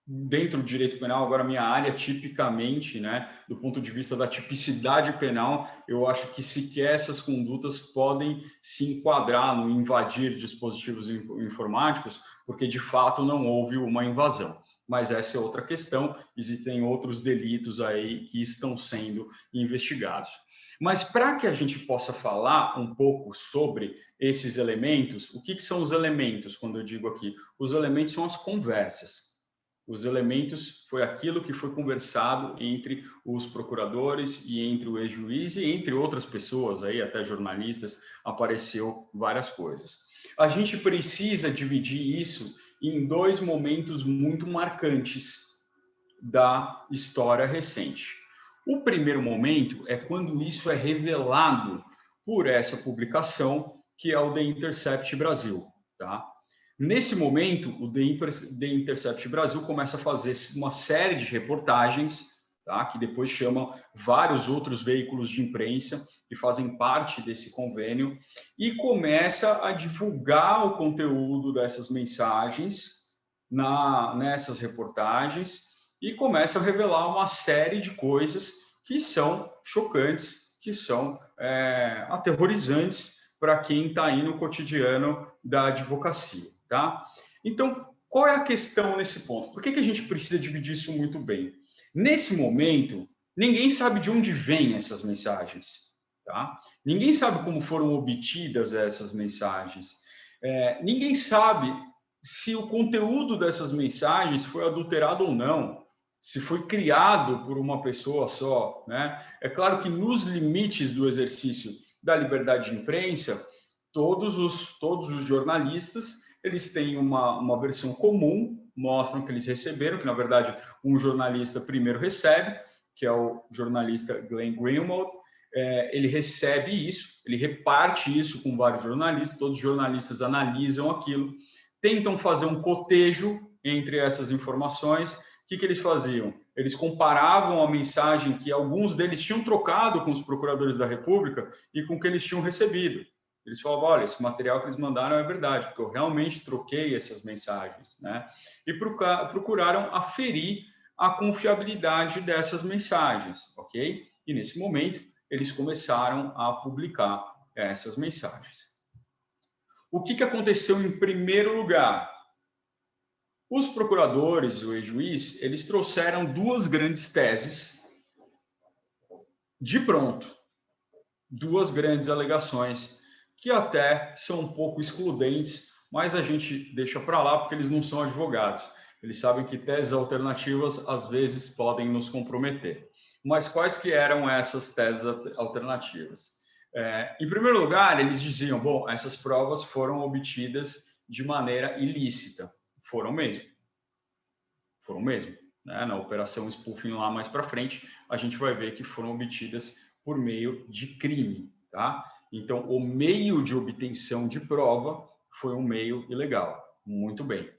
dentro do direito penal, agora minha área tipicamente, né, do ponto de vista da tipicidade penal, eu acho que sequer essas condutas podem se enquadrar no invadir dispositivos informáticos, porque de fato não houve uma invasão. Mas essa é outra questão, existem outros delitos aí que estão sendo investigados. Mas para que a gente possa falar um pouco sobre esses elementos, o que são os elementos, quando eu digo aqui? Os elementos são as conversas. Os elementos foi aquilo que foi conversado entre os procuradores e entre o ex-juiz e entre outras pessoas, aí até jornalistas, apareceu várias coisas. A gente precisa dividir isso em dois momentos muito marcantes da história recente. O primeiro momento é quando isso é revelado por essa publicação, que é o The Intercept Brasil, tá? Nesse momento, o The Intercept Brasil começa a fazer uma série de reportagens, tá? Que depois chamam vários outros veículos de imprensa que fazem parte desse convênio e começa a divulgar o conteúdo dessas mensagens nessas reportagens e começa a revelar uma série de coisas que são chocantes, que são aterrorizantes para quem está aí no cotidiano da advocacia. Tá? Então, qual é a questão nesse ponto? Por que a gente precisa dividir isso muito bem? Nesse momento, ninguém sabe de onde vêm essas mensagens. Tá? Ninguém sabe como foram obtidas essas mensagens. Ninguém sabe se o conteúdo dessas mensagens foi adulterado ou não. se foi criado por uma pessoa só, né? É claro que nos limites do exercício da liberdade de imprensa, todos os jornalistas, eles têm uma versão comum, mostram que eles receberam, que na verdade um jornalista primeiro recebe, que é o jornalista Glenn Greenwald, ele recebe isso, ele reparte isso com vários jornalistas, todos os jornalistas analisam aquilo, tentam fazer um cotejo entre essas informações. O que eles faziam? Eles comparavam a mensagem que alguns deles tinham trocado com os procuradores da República e com o que eles tinham recebido. Eles falavam, olha, esse material que eles mandaram é verdade, porque eu realmente troquei essas mensagens, né? E procuraram aferir a confiabilidade dessas mensagens, ok? E nesse momento, eles começaram a publicar essas mensagens. O que aconteceu em primeiro lugar? Os procuradores, o ex-juiz, eles trouxeram duas grandes teses de pronto, duas grandes alegações, que até são um pouco excludentes, mas a gente deixa para lá porque eles não são advogados. Eles sabem que teses alternativas, às vezes, podem nos comprometer. Mas quais que eram essas teses alternativas? Em primeiro lugar, eles diziam, bom, essas provas foram obtidas de maneira ilícita. Foram mesmo. Foram mesmo. Né? Na operação spoofing lá mais para frente, a gente vai ver que foram obtidas por meio de crime. Tá? Então, o meio de obtenção de prova foi um meio ilegal. Muito bem.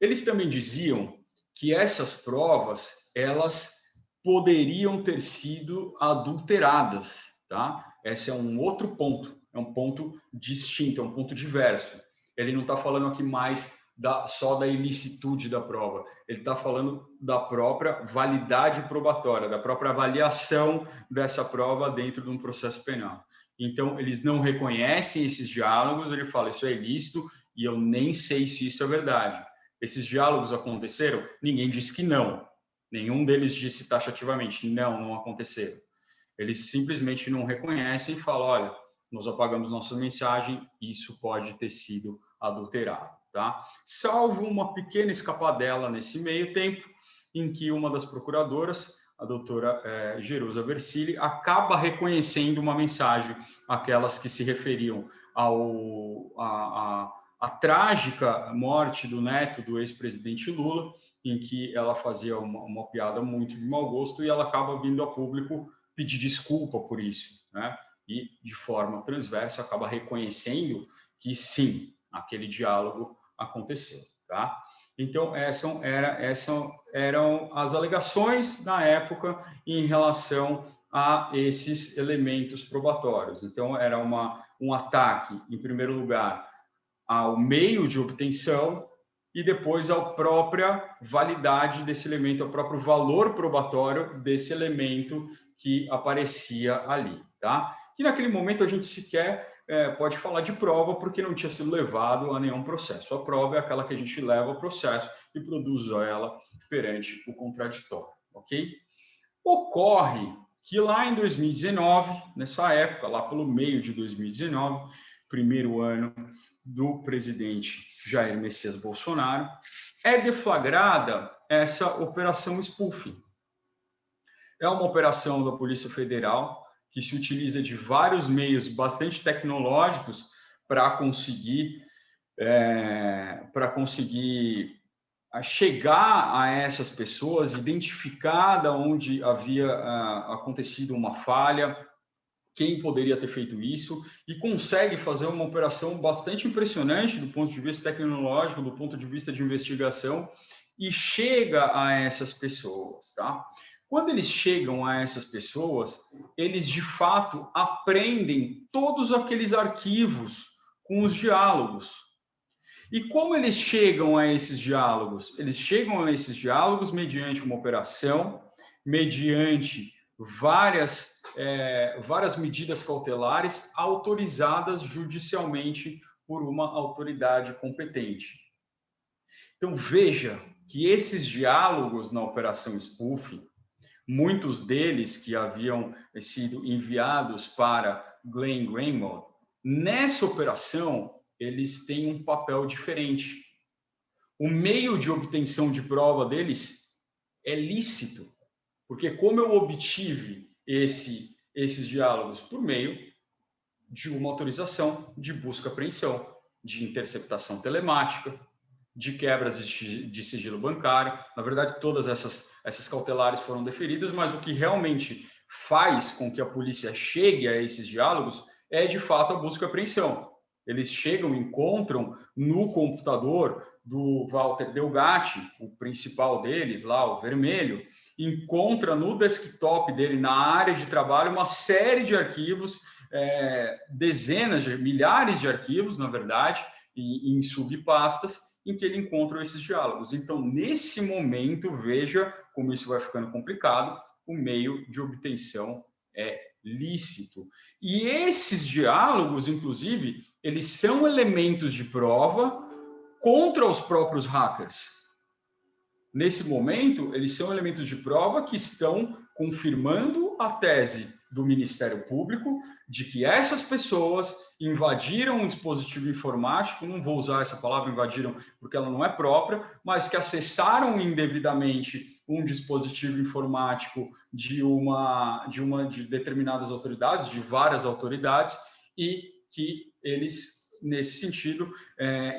Eles também diziam que essas provas, elas poderiam ter sido adulteradas. Tá? Esse é um outro ponto. É um ponto distinto, é um ponto diverso. Ele não está falando aqui mais só da ilicitude da prova. Ele está falando da própria validade probatória, da própria avaliação dessa prova dentro de um processo penal. Então, eles não reconhecem esses diálogos, ele fala, isso é ilícito e eu nem sei se isso é verdade. Esses diálogos aconteceram? Ninguém disse que não. Nenhum deles disse taxativamente, não aconteceram. Eles simplesmente não reconhecem e falam, olha, nós apagamos nossa mensagem, isso pode ter sido adulterado. Tá? Salvo uma pequena escapadela nesse meio tempo, em que uma das procuradoras, a doutora Jerusa Versili, acaba reconhecendo uma mensagem, aquelas que se referiam à trágica morte do neto do ex-presidente Lula, em que ela fazia uma piada muito de mau gosto e ela acaba vindo a público pedir desculpa por isso, né? E, de forma transversa, acaba reconhecendo que, sim, aquele diálogo aconteceu, tá? Então, essas eram as alegações na época em relação a esses elementos probatórios. Então, era um ataque, em primeiro lugar, ao meio de obtenção e depois à própria validade desse elemento, ao próprio valor probatório desse elemento que aparecia ali, tá? E naquele momento a gente sequer pode falar de prova porque não tinha sido levado a nenhum processo. A prova é aquela que a gente leva ao processo e produz ela perante o contraditório, ok? Ocorre que lá em 2019, nessa época, lá pelo meio de 2019, primeiro ano do presidente Jair Messias Bolsonaro, é deflagrada essa operação spoofing. É uma operação da Polícia Federal que se utiliza de vários meios bastante tecnológicos para conseguir chegar a essas pessoas, identificar de onde havia acontecido uma falha, quem poderia ter feito isso, e consegue fazer uma operação bastante impressionante do ponto de vista tecnológico, do ponto de vista de investigação, e chega a essas pessoas, tá? Quando eles chegam a essas pessoas, eles de fato aprendem todos aqueles arquivos com os diálogos. E como eles chegam a esses diálogos? Eles chegam a esses diálogos mediante uma operação, mediante várias medidas cautelares autorizadas judicialmente por uma autoridade competente. Então, veja que esses diálogos na Operação Spoofing, muitos deles que haviam sido enviados para Glenn Greenwald, nessa operação, eles têm um papel diferente. O meio de obtenção de prova deles é lícito, porque como eu obtive esses diálogos? Por meio de uma autorização de busca e apreensão, de interceptação telemática, de quebras de sigilo bancário. Na verdade, todas essas cautelares foram deferidas, mas o que realmente faz com que a polícia chegue a esses diálogos é, de fato, a busca e apreensão. Eles chegam e encontram no computador do Walter Delgatti, o principal deles, lá, o vermelho, encontra no desktop dele, na área de trabalho, uma série de arquivos, dezenas, milhares de arquivos, na verdade, em subpastas, em que ele encontra esses diálogos. Então, nesse momento, veja como isso vai ficando complicado, o meio de obtenção é lícito. E esses diálogos, inclusive, eles são elementos de prova contra os próprios hackers. Nesse momento, eles são elementos de prova que estão confirmando a tese do Ministério Público de que essas pessoas invadiram um dispositivo informático, não vou usar essa palavra invadiram porque ela não é própria, mas que acessaram indevidamente um dispositivo informático de determinadas autoridades, de várias autoridades, e que eles, nesse sentido,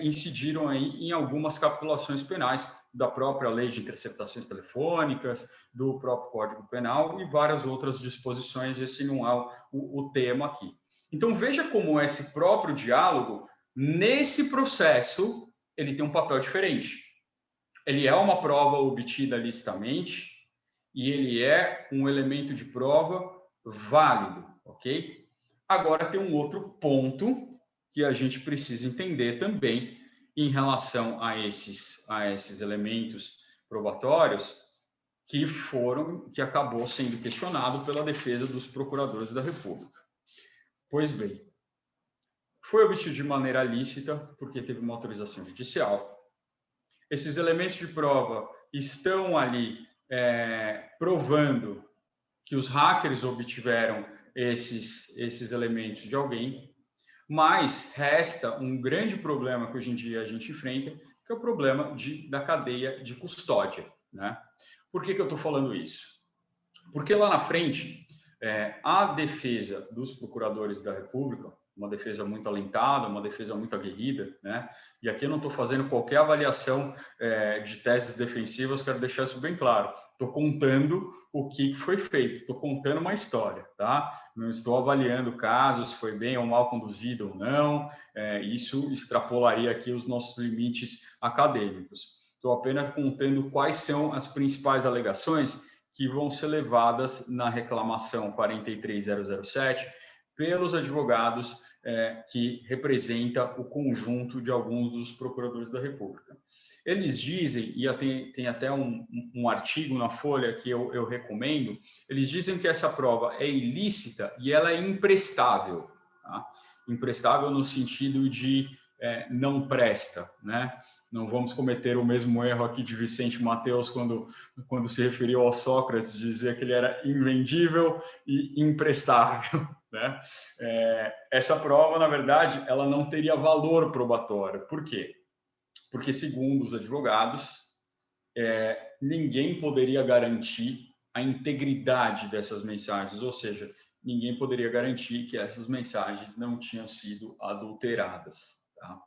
incidiram aí em algumas capitulações penais da própria lei de interceptações telefônicas, do próprio Código Penal e várias outras disposições. Esse não é o tema aqui. Então, veja como esse próprio diálogo, nesse processo, ele tem um papel diferente. Ele é uma prova obtida licitamente e ele é um elemento de prova válido, ok? Agora, tem um outro ponto que a gente precisa entender também em relação a esses elementos probatórios que acabou sendo questionado pela defesa dos procuradores da República. Pois bem, foi obtido de maneira lícita porque teve uma autorização judicial. Esses elementos de prova estão ali provando que os hackers obtiveram esses elementos de alguém, mas resta um grande problema que hoje em dia a gente enfrenta, que é o problema da cadeia de custódia, né? Por que eu estou falando isso? Porque lá na frente, a defesa dos procuradores da República, uma defesa muito alentada, uma defesa muito aguerrida, né? E aqui eu não estou fazendo qualquer avaliação de teses defensivas, quero deixar isso bem claro. Estou contando o que foi feito, estou contando uma história, tá? Não estou avaliando casos, se foi bem ou mal conduzido ou não, isso extrapolaria aqui os nossos limites acadêmicos. Estou apenas contando quais são as principais alegações que vão ser levadas na reclamação 43007 pelos advogados que representa o conjunto de alguns dos procuradores da República. Eles dizem, e tem até um artigo na Folha que eu recomendo, eles dizem que essa prova é ilícita e ela é imprestável. Tá? Imprestável no sentido de não presta, né? Não vamos cometer o mesmo erro aqui de Vicente Mateus quando se referiu ao Sócrates, dizer que ele era invendível e imprestável, né? Essa prova, na verdade, ela não teria valor probatório. Por quê? Porque, segundo os advogados, ninguém poderia garantir a integridade dessas mensagens, ou seja, ninguém poderia garantir que essas mensagens não tinham sido adulteradas, tá?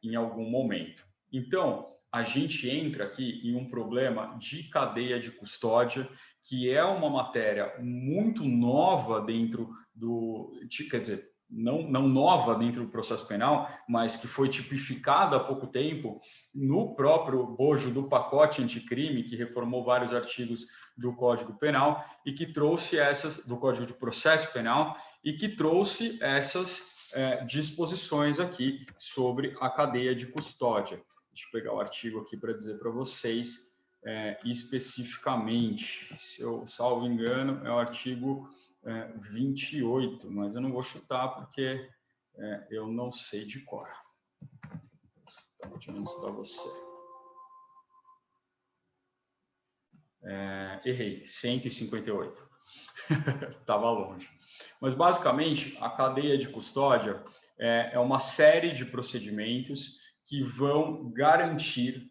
Em algum momento. Então, a gente entra aqui em um problema de cadeia de custódia, que é uma matéria muito nova dentro quer dizer, não nova dentro do processo penal, mas que foi tipificada há pouco tempo no próprio bojo do pacote anticrime, que reformou vários artigos do Código Penal e que trouxe do Código de Processo Penal, e que trouxe essas disposições aqui sobre a cadeia de custódia. Deixa eu pegar o artigo aqui para dizer para vocês especificamente. Se eu salvo engano, é o artigo 28, mas eu não vou chutar porque eu não sei de cor. Onde está você? Errei, 158. Estava longe. Mas, basicamente, a cadeia de custódia é uma série de procedimentos que vão garantir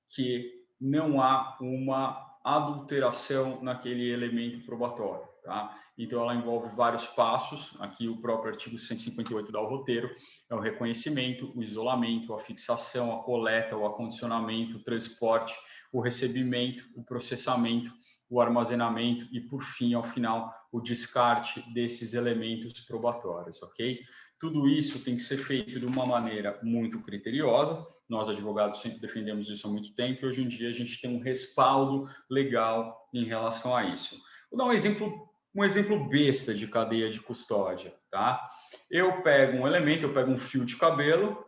que não há uma adulteração naquele elemento probatório, tá? Então, ela envolve vários passos. Aqui, o próprio artigo 158 dá o roteiro: é o reconhecimento, o isolamento, a fixação, a coleta, o acondicionamento, o transporte, o recebimento, o processamento, o armazenamento e, por fim, ao final, o descarte desses elementos probatórios, ok? Tudo isso tem que ser feito de uma maneira muito criteriosa. Nós, advogados, sempre defendemos isso há muito tempo e hoje em dia a gente tem um respaldo legal em relação a isso. Vou dar um exemplo besta de cadeia de custódia, tá? Eu pego um elemento, eu pego um fio de cabelo,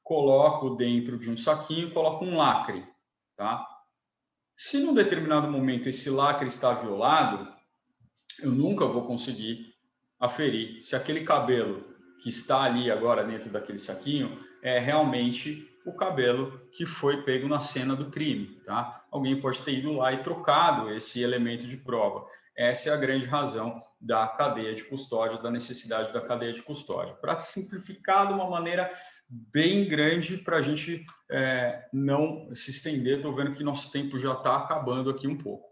coloco dentro de um saquinho, coloco um lacre, tá? Se num determinado momento esse lacre está violado, eu nunca vou conseguir aferir se aquele cabelo que está ali agora dentro daquele saquinho é realmente o cabelo que foi pego na cena do crime, tá? Alguém pode ter ido lá e trocado esse elemento de prova. Essa é a grande razão da cadeia de custódia, da necessidade da cadeia de custódia. Para simplificar de uma maneira bem grande, para a gente não se estender, estou vendo que nosso tempo já está acabando aqui um pouco.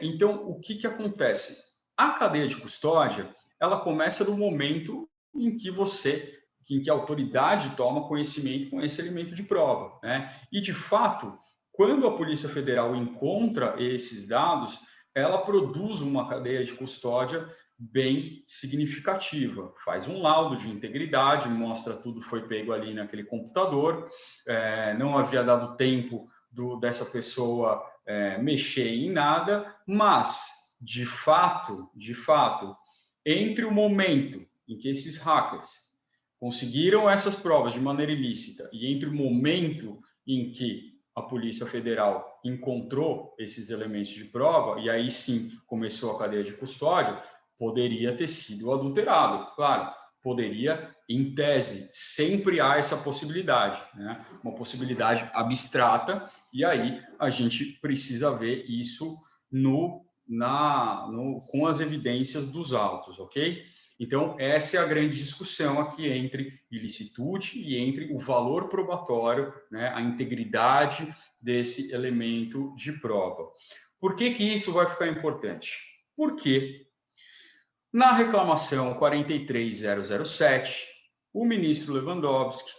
Então, o que acontece? A cadeia de custódia, ela começa no momento em que a autoridade toma conhecimento com esse elemento de prova, né? E, de fato, quando a Polícia Federal encontra esses dados, ela produz uma cadeia de custódia bem significativa. Faz um laudo de integridade, mostra tudo foi pego ali naquele computador, não havia dado tempo dessa pessoa mexer em nada, mas, de fato, entre o momento em que esses hackers conseguiram essas provas de maneira ilícita e entre o momento em que a Polícia Federal encontrou esses elementos de prova, e aí sim começou a cadeia de custódia, poderia ter sido adulterado. Claro, poderia, em tese, sempre há essa possibilidade, né? Uma possibilidade abstrata, e aí a gente precisa ver isso com as evidências dos autos, ok? Então, essa é a grande discussão aqui entre ilicitude e entre o valor probatório, né, a integridade desse elemento de prova. Por que isso vai ficar importante? Porque na reclamação 43007, o ministro Lewandowski,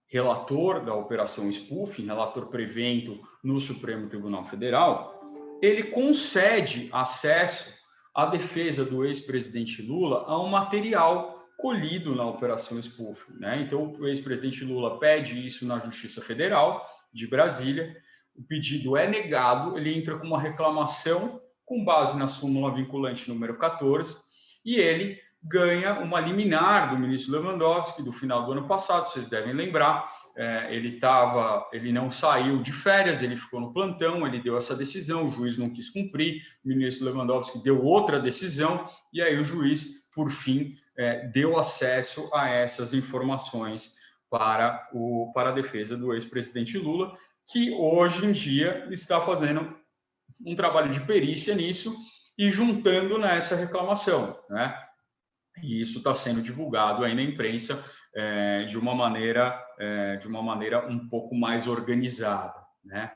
relator da Operação Spoofing, relator prevento no Supremo Tribunal Federal, ele concede acesso à defesa do ex-presidente Lula a um material colhido na Operação Spoofing, né? Então, o ex-presidente Lula pede isso na Justiça Federal de Brasília, o pedido é negado, ele entra com uma reclamação com base na súmula vinculante número 14, e ele ganha uma liminar do ministro Lewandowski do final do ano passado, vocês devem lembrar. Ele não saiu de férias, ele ficou no plantão, ele deu essa decisão, o juiz não quis cumprir, o ministro Lewandowski deu outra decisão, e aí o juiz, por fim, deu acesso a essas informações para a defesa do ex-presidente Lula, que hoje em dia está fazendo um trabalho de perícia nisso e juntando nessa reclamação, né? E isso está sendo divulgado aí na imprensa de uma maneira um pouco mais organizada, né?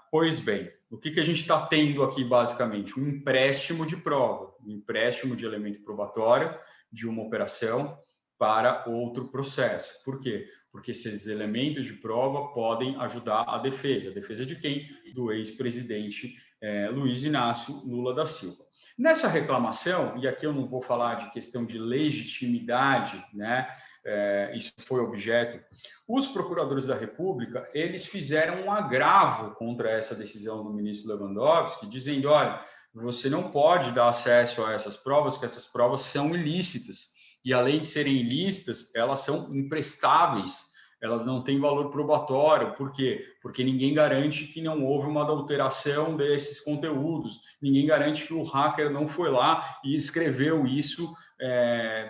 Pois bem, o que a gente está tendo aqui basicamente? Um empréstimo de prova, um empréstimo de elemento probatório de uma operação para outro processo. Por quê? Porque esses elementos de prova podem ajudar a defesa. A defesa de quem? Do ex-presidente Luiz Inácio Lula da Silva. Nessa reclamação, e aqui eu não vou falar de questão de legitimidade, né? Isso foi objeto, os procuradores da República, eles fizeram um agravo contra essa decisão do ministro Lewandowski, dizendo, olha, você não pode dar acesso a essas provas, que essas provas são ilícitas, e além de serem ilícitas, elas são imprestáveis, elas não têm valor probatório. Por quê? Porque ninguém garante que não houve uma adulteração desses conteúdos, ninguém garante que o hacker não foi lá e escreveu isso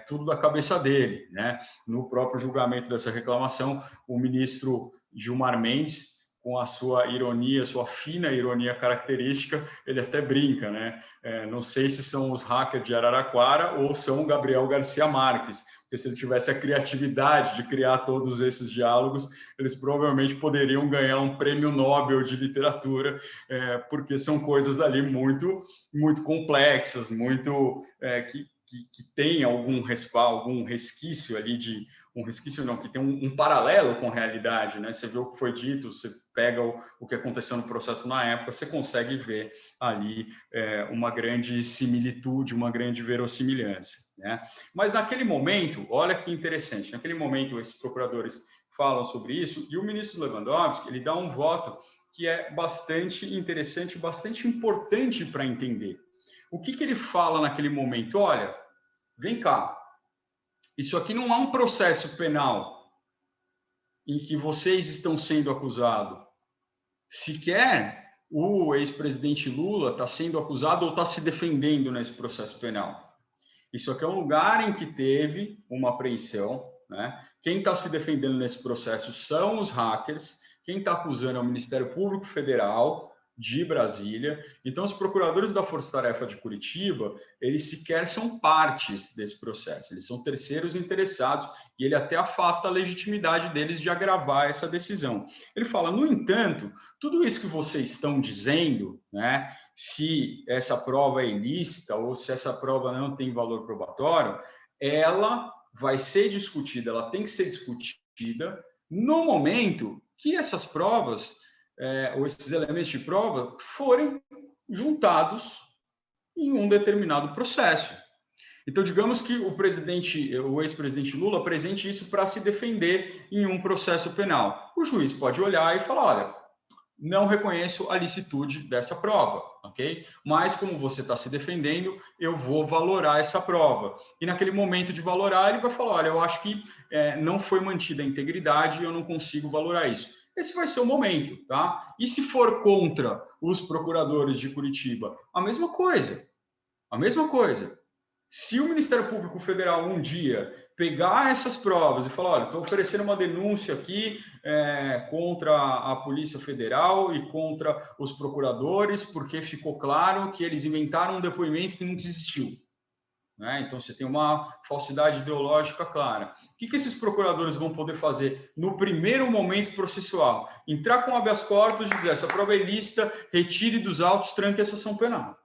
tudo da cabeça dele, né? No próprio julgamento dessa reclamação, o ministro Gilmar Mendes, com a sua ironia, sua fina ironia característica, ele até brinca, né? Não sei se são os hackers de Araraquara ou são o Gabriel Garcia Marques, porque se ele tivesse a criatividade de criar todos esses diálogos, eles provavelmente poderiam ganhar um prêmio Nobel de literatura, porque são coisas ali muito, muito complexas, muito que tem algum resquício ali de um resquício não, que tem um paralelo com a realidade, né? Você vê o que foi dito, você pega o que aconteceu no processo na época, você consegue ver ali uma grande similitude, uma grande verossimilhança, né? Mas naquele momento, olha que interessante, naquele momento esses procuradores falam sobre isso e o ministro Lewandowski, ele dá um voto que é bastante interessante, bastante importante para entender. O que ele fala naquele momento? Olha, vem cá, isso aqui não é um processo penal em que vocês estão sendo acusados. Sequer o ex-presidente Lula está sendo acusado ou está se defendendo nesse processo penal. Isso aqui é um lugar em que teve uma apreensão, né? Quem está se defendendo nesse processo são os hackers, quem está acusando é o Ministério Público Federal de Brasília. Então, os procuradores da Força Tarefa de Curitiba, eles sequer são partes desse processo, eles são terceiros interessados e ele até afasta a legitimidade deles de agravar essa decisão. Ele fala, no entanto, tudo isso que vocês estão dizendo, né, se essa prova é ilícita ou se essa prova não tem valor probatório, ela vai ser discutida, ela tem que ser discutida no momento que essas provas ou esses elementos de prova forem juntados em um determinado processo. Então, digamos que o ex-presidente Lula apresente isso para se defender em um processo penal. O juiz pode olhar e falar, olha, não reconheço a licitude dessa prova, ok? Mas como você está se defendendo, eu vou valorar essa prova. E naquele momento de valorar, ele vai falar, olha, eu acho que não foi mantida a integridade e eu não consigo valorar isso. Esse vai ser o momento, tá? E se for contra os procuradores de Curitiba? A mesma coisa. A mesma coisa. Se o Ministério Público Federal um dia pegar essas provas e falar, olha, estou oferecendo uma denúncia aqui contra a Polícia Federal e contra os procuradores, porque ficou claro que eles inventaram um depoimento que nunca existiu. Né? Então, você tem uma falsidade ideológica clara. O que esses procuradores vão poder fazer no primeiro momento processual? Entrar com habeas corpus e dizer, essa prova é ilícita, retire dos autos, tranque essa ação penal.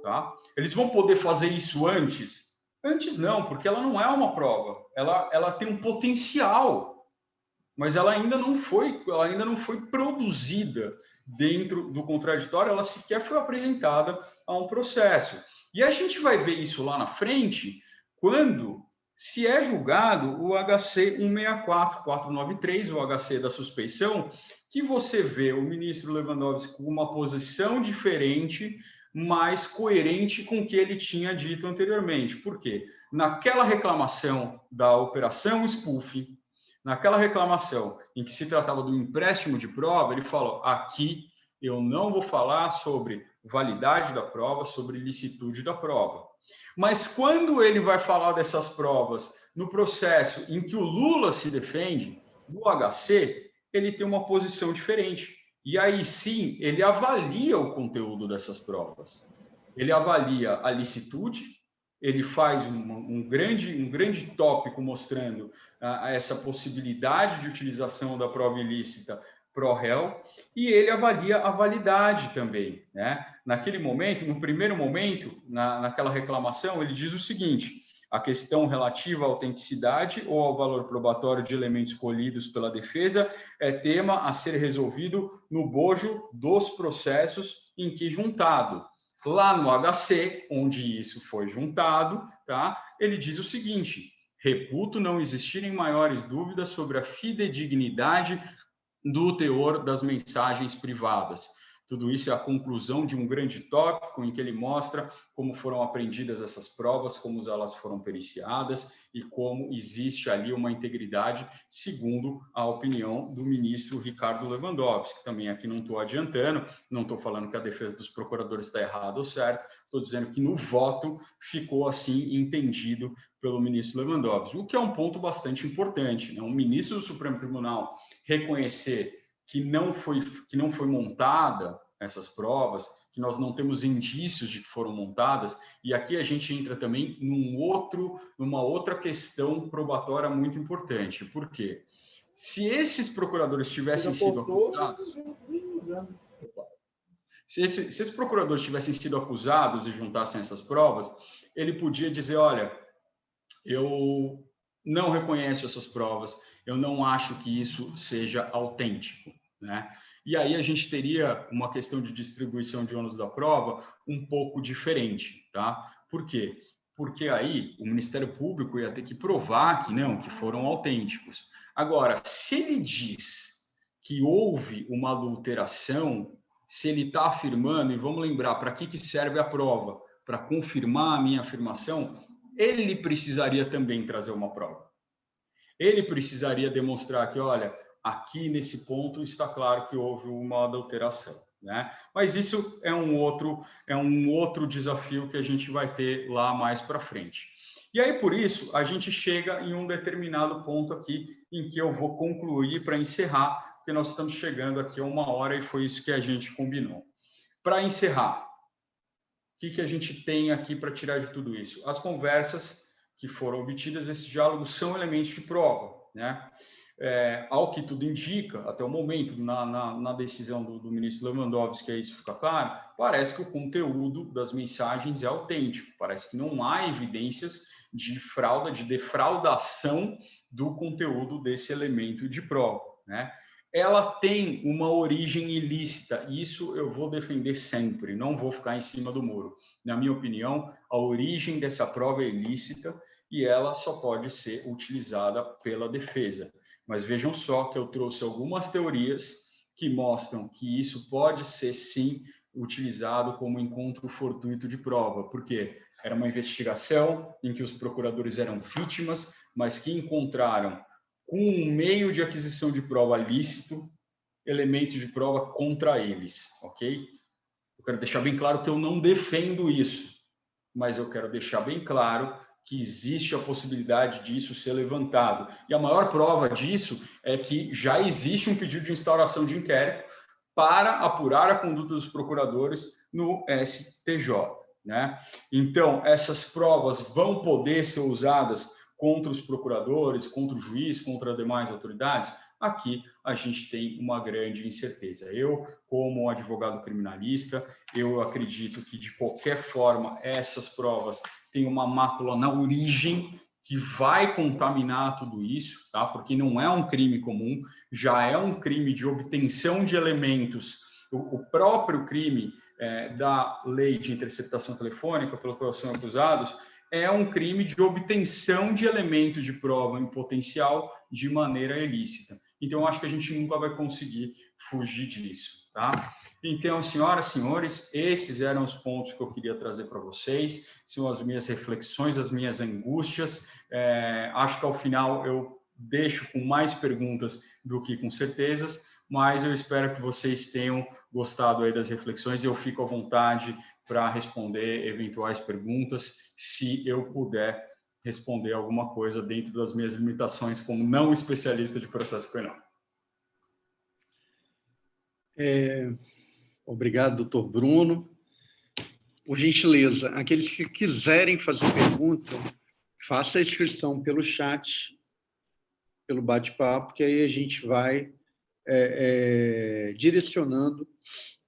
Tá? Eles vão poder fazer isso antes? Antes não, porque ela não é uma prova. Ela tem um potencial, mas ela ainda não foi produzida dentro do contraditório, ela sequer foi apresentada a um processo. E a gente vai ver isso lá na frente, quando se é julgado o HC 164-493, o HC da suspeição, que você vê o ministro Lewandowski com uma posição diferente, mais coerente com o que ele tinha dito anteriormente. Por quê? Naquela reclamação da operação spoofing, naquela reclamação em que se tratava do empréstimo de prova, ele falou, aqui eu não vou falar sobre validade da prova, sobre licitude da prova. Mas quando ele vai falar dessas provas no processo em que o Lula se defende, no HC, ele tem uma posição diferente. E aí sim, ele avalia o conteúdo dessas provas. Ele avalia a licitude, ele faz um grande tópico mostrando essa possibilidade de utilização da prova ilícita pro réu, e ele avalia a validade também, né? Naquele momento, no primeiro momento, naquela reclamação, ele diz o seguinte, a questão relativa à autenticidade ou ao valor probatório de elementos colhidos pela defesa é tema a ser resolvido no bojo dos processos em que juntado. Lá no HC, onde isso foi juntado, tá? Ele diz o seguinte, reputo não existirem maiores dúvidas sobre a fidedignidade do teor das mensagens privadas. Tudo isso é a conclusão de um grande tópico em que ele mostra como foram aprendidas essas provas, como elas foram periciadas e como existe ali uma integridade, segundo a opinião do ministro Ricardo Lewandowski. Também aqui não estou adiantando, não estou falando que a defesa dos procuradores está errada ou certa, estou dizendo que no voto ficou assim entendido pelo ministro Lewandowski, o que é um ponto bastante importante, né? Um ministro do Supremo Tribunal reconhecer que não foi montada essas provas, que nós não temos indícios de que foram montadas, e aqui a gente entra também numa outra questão probatória muito importante. Por quê? Se esses procuradores tivessem sido acusados... Se esses procuradores tivessem sido acusados e juntassem essas provas, ele podia dizer, olha, eu não reconheço essas provas, eu não acho que isso seja autêntico, né? E aí a gente teria uma questão de distribuição de ônus da prova um pouco diferente, tá? Por quê? Porque aí o Ministério Público ia ter que provar que não, que foram autênticos. Agora, se ele diz que houve uma adulteração, se ele está afirmando, e vamos lembrar, para que serve a prova? Para confirmar a minha afirmação, ele precisaria também trazer uma prova. Ele precisaria demonstrar que, olha, aqui nesse ponto está claro que houve uma adulteração, né? Mas isso é um outro desafio que a gente vai ter lá mais para frente. E aí, por isso, a gente chega em um determinado ponto aqui, em que eu vou concluir para encerrar, porque nós estamos chegando aqui a 1h e foi isso que a gente combinou. Para encerrar, o que a gente tem aqui para tirar de tudo isso? As conversas que foram obtidas, esses diálogos são elementos de prova, né? Ao que tudo indica, até o momento, na decisão do ministro Lewandowski, que isso fica claro, parece que o conteúdo das mensagens é autêntico, parece que não há evidências de fraude, de defraudação do conteúdo desse elemento de prova, né? Ela tem uma origem ilícita, e isso eu vou defender sempre, não vou ficar em cima do muro. Na minha opinião, a origem dessa prova é ilícita e ela só pode ser utilizada pela defesa. Mas vejam só que eu trouxe algumas teorias que mostram que isso pode ser, sim, utilizado como encontro fortuito de prova. Por quê? Era uma investigação em que os procuradores eram vítimas, mas que encontraram, com um meio de aquisição de prova lícito, elementos de prova contra eles, ok? Eu quero deixar bem claro que eu não defendo isso, mas eu quero deixar bem claro que existe a possibilidade disso ser levantado. E a maior prova disso é que já existe um pedido de instauração de inquérito para apurar a conduta dos procuradores no STJ, né? Então, essas provas vão poder ser usadas contra os procuradores, contra o juiz, contra as demais autoridades? Aqui a gente tem uma grande incerteza. Eu, como advogado criminalista, eu acredito que, de qualquer forma, essas provas têm uma mácula na origem que vai contaminar tudo isso, tá? Porque não é um crime comum, já é um crime de obtenção de elementos. O próprio crime da lei de interceptação telefônica, pelo qual são acusados, é um crime de obtenção de elementos de prova em potencial de maneira ilícita. Então, eu acho que a gente nunca vai conseguir fugir disso, tá? Então, senhoras e senhores, esses eram os pontos que eu queria trazer para vocês, são as minhas reflexões, as minhas angústias. Acho que, ao final, eu deixo com mais perguntas do que com certezas, mas eu espero que vocês tenham gostado aí das reflexões e eu fico à vontade para responder eventuais perguntas, se eu puder responder alguma coisa dentro das minhas limitações como não especialista de processo penal. Obrigado, doutor Bruno. Por gentileza, aqueles que quiserem fazer pergunta, faça a inscrição pelo chat, pelo bate-papo, que aí a gente vai direcionando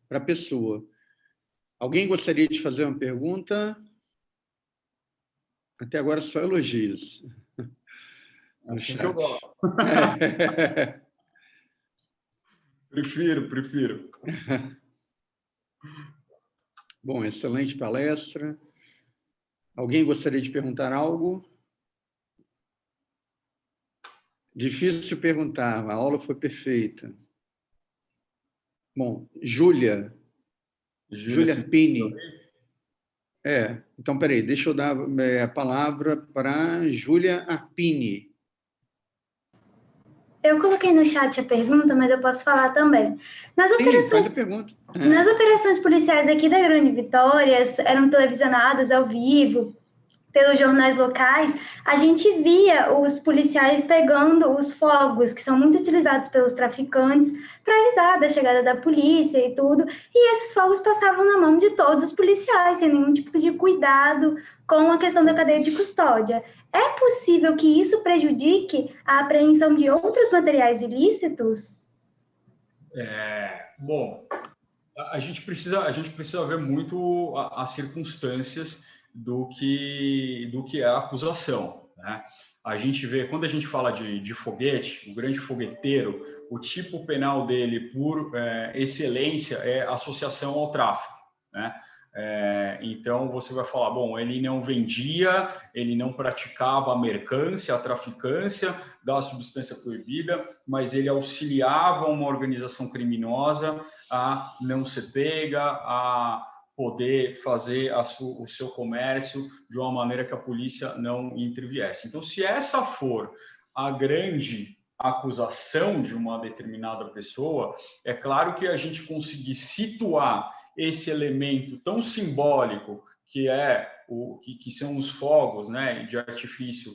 para a pessoa. Alguém gostaria de fazer uma pergunta? Até agora só elogios. Assim que eu gosto. Prefiro. Bom, excelente palestra. Alguém gostaria de perguntar algo? Difícil perguntar, a aula foi perfeita. Bom, Júlia Pini. Então, peraí, deixa eu dar a palavra para Júlia Arpini. Eu coloquei no chat a pergunta, mas eu posso falar também. Nas operações policiais aqui da Grande Vitória, eram televisionadas ao vivo, pelos jornais locais, a gente via os policiais pegando os fogos, que são muito utilizados pelos traficantes, para avisar da chegada da polícia e tudo, e esses fogos passavam na mão de todos os policiais, sem nenhum tipo de cuidado com a questão da cadeia de custódia. É possível que isso prejudique a apreensão de outros materiais ilícitos? Bom, a gente precisa ver muito as circunstâncias do que é a acusação, né? A gente vê, quando a gente fala de foguete, o grande fogueteiro, o tipo penal dele, por excelência, é associação ao tráfico, né? Então, você vai falar, bom, ele não vendia, ele não praticava a mercância, a traficância da substância proibida, mas ele auxiliava uma organização criminosa a não ser pega, a poder fazer o seu comércio de uma maneira que a polícia não interviesse. Então, se essa for a grande acusação de uma determinada pessoa, é claro que a gente conseguir situar esse elemento tão simbólico que que são os fogos, né, de artifício,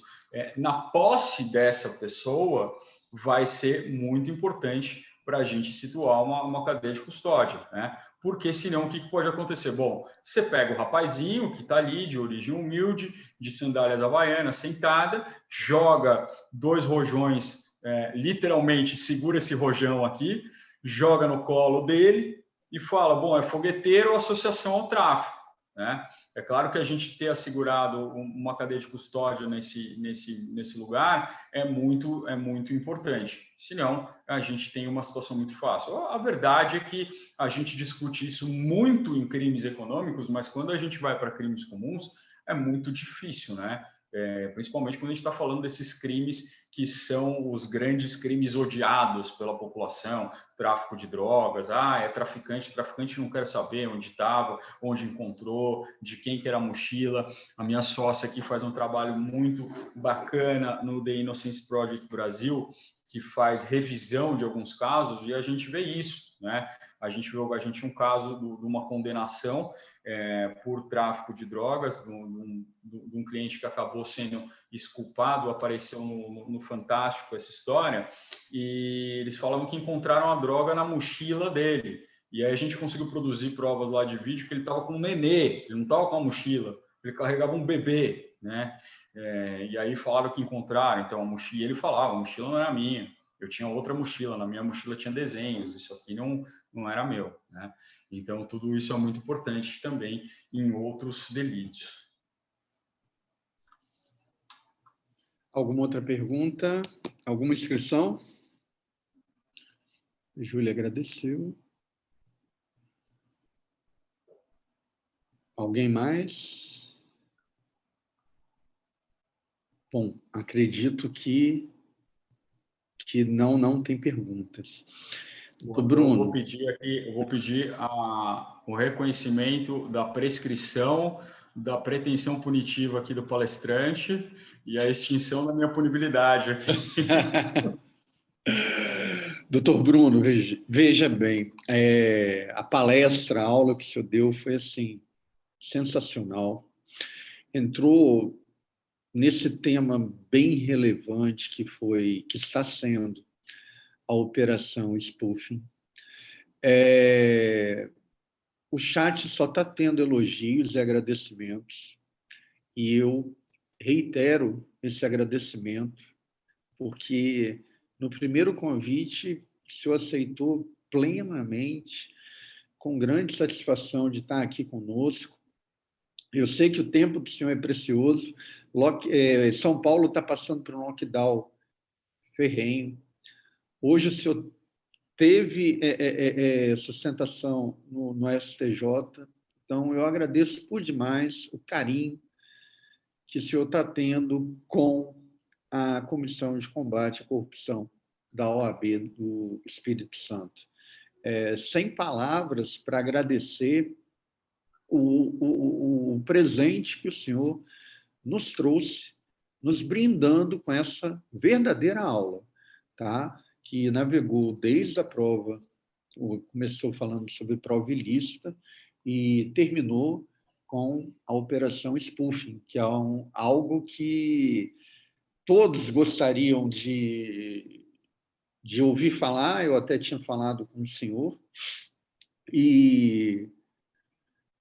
na posse dessa pessoa, vai ser muito importante para a gente situar uma cadeia de custódia, né? Porque senão o que pode acontecer? Bom, você pega o rapazinho que está ali, de origem humilde, de sandálias havaianas, sentada, joga 2 rojões, literalmente segura esse rojão aqui, joga no colo dele e fala, bom, é fogueteiro ou associação ao tráfico, né? É claro que a gente ter assegurado uma cadeia de custódia nesse lugar é muito importante. Senão, a gente tem uma situação muito fácil. A verdade é que a gente discute isso muito em crimes econômicos, mas quando a gente vai para crimes comuns, é muito difícil, né? Principalmente quando a gente está falando desses crimes que são os grandes crimes odiados pela população, tráfico de drogas, é traficante não quero saber onde estava, onde encontrou, de quem que era a mochila. A minha sócia aqui faz um trabalho muito bacana no The Innocence Project Brasil, que faz revisão de alguns casos, e a gente vê isso, né? A gente tinha um caso de uma condenação por tráfico de drogas, de um cliente que acabou sendo exculpado, apareceu no Fantástico essa história, e eles falavam que encontraram a droga na mochila dele. E aí a gente conseguiu produzir provas lá de vídeo que ele estava com um nenê, ele não estava com a mochila, ele carregava um bebê, né? E aí falaram que encontraram, então a mochila, e ele falava, a mochila não era minha, eu tinha outra mochila, na minha mochila tinha desenhos, isso aqui não era meu, né? Então tudo isso é muito importante também em outros delitos. Alguma outra pergunta? Alguma inscrição? Júlia agradeceu. Alguém mais? Bom, acredito que não tem perguntas. Bruno. Eu vou pedir o reconhecimento da prescrição, da pretensão punitiva aqui do palestrante e a extinção da minha punibilidade aqui. Doutor Bruno, veja bem, a palestra, a aula que o senhor deu foi assim, sensacional. Entrou nesse tema bem relevante que está sendo a operação spoofing. O chat só está tendo elogios e agradecimentos, e eu reitero esse agradecimento, porque no primeiro convite o senhor aceitou plenamente, com grande satisfação de estar aqui conosco. Eu sei que o tempo do senhor é precioso. São Paulo está passando por um lockdown ferrenho. Hoje o senhor teve sustentação no STJ, então eu agradeço por demais o carinho que o senhor está tendo com a Comissão de Combate à Corrupção da OAB do Espírito Santo. Sem palavras para agradecer o presente que o senhor nos trouxe, nos brindando com essa verdadeira aula, tá? Que navegou desde a prova, começou falando sobre prova ilícita e terminou com a Operação Spoofing, que é algo que todos gostariam de ouvir falar. Eu até tinha falado com o senhor, e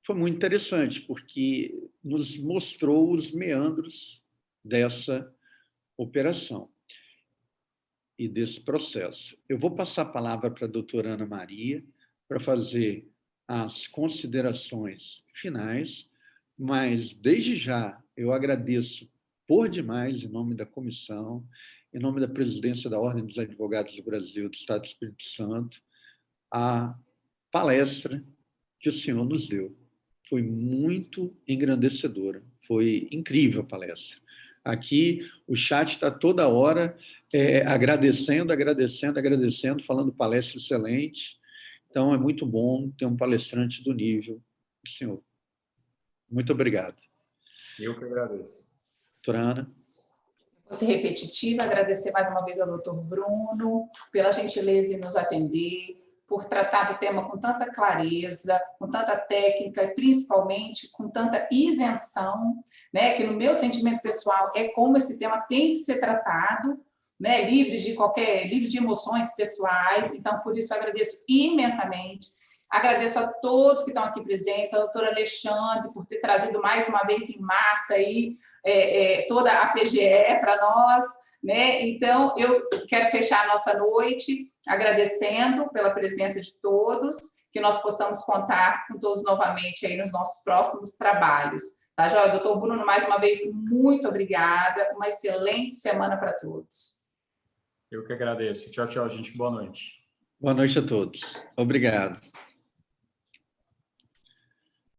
foi muito interessante, porque nos mostrou os meandros dessa operação e desse processo. Eu vou passar a palavra para a doutora Ana Maria para fazer as considerações finais, mas, desde já, eu agradeço por demais, em nome da comissão, em nome da presidência da Ordem dos Advogados do Brasil, do Estado do Espírito Santo, a palestra que o senhor nos deu. Foi muito engrandecedora, foi incrível a palestra. Aqui, o chat está toda hora agradecendo, falando palestra excelente. Então, é muito bom ter um palestrante do nível do senhor. Muito obrigado. Eu que agradeço. Doutora Ana. Vou ser repetitiva, agradecer mais uma vez ao doutor Bruno pela gentileza em nos atender, por tratar do tema com tanta clareza, com tanta técnica e principalmente com tanta isenção, né, que no meu sentimento pessoal é como esse tema tem que ser tratado, né, livre de emoções pessoais. Então, por isso, eu agradeço imensamente. Agradeço a todos que estão aqui presentes, a doutora Alexandre, por ter trazido mais uma vez em massa aí, toda a PGE para nós, né? Então, eu quero fechar a nossa noite agradecendo pela presença de todos, que nós possamos contar com todos novamente aí nos nossos próximos trabalhos. Tá, joia? Doutor Bruno, mais uma vez, muito obrigada. Uma excelente semana para todos. Eu que agradeço. Tchau, tchau, gente. Boa noite. Boa noite a todos. Obrigado.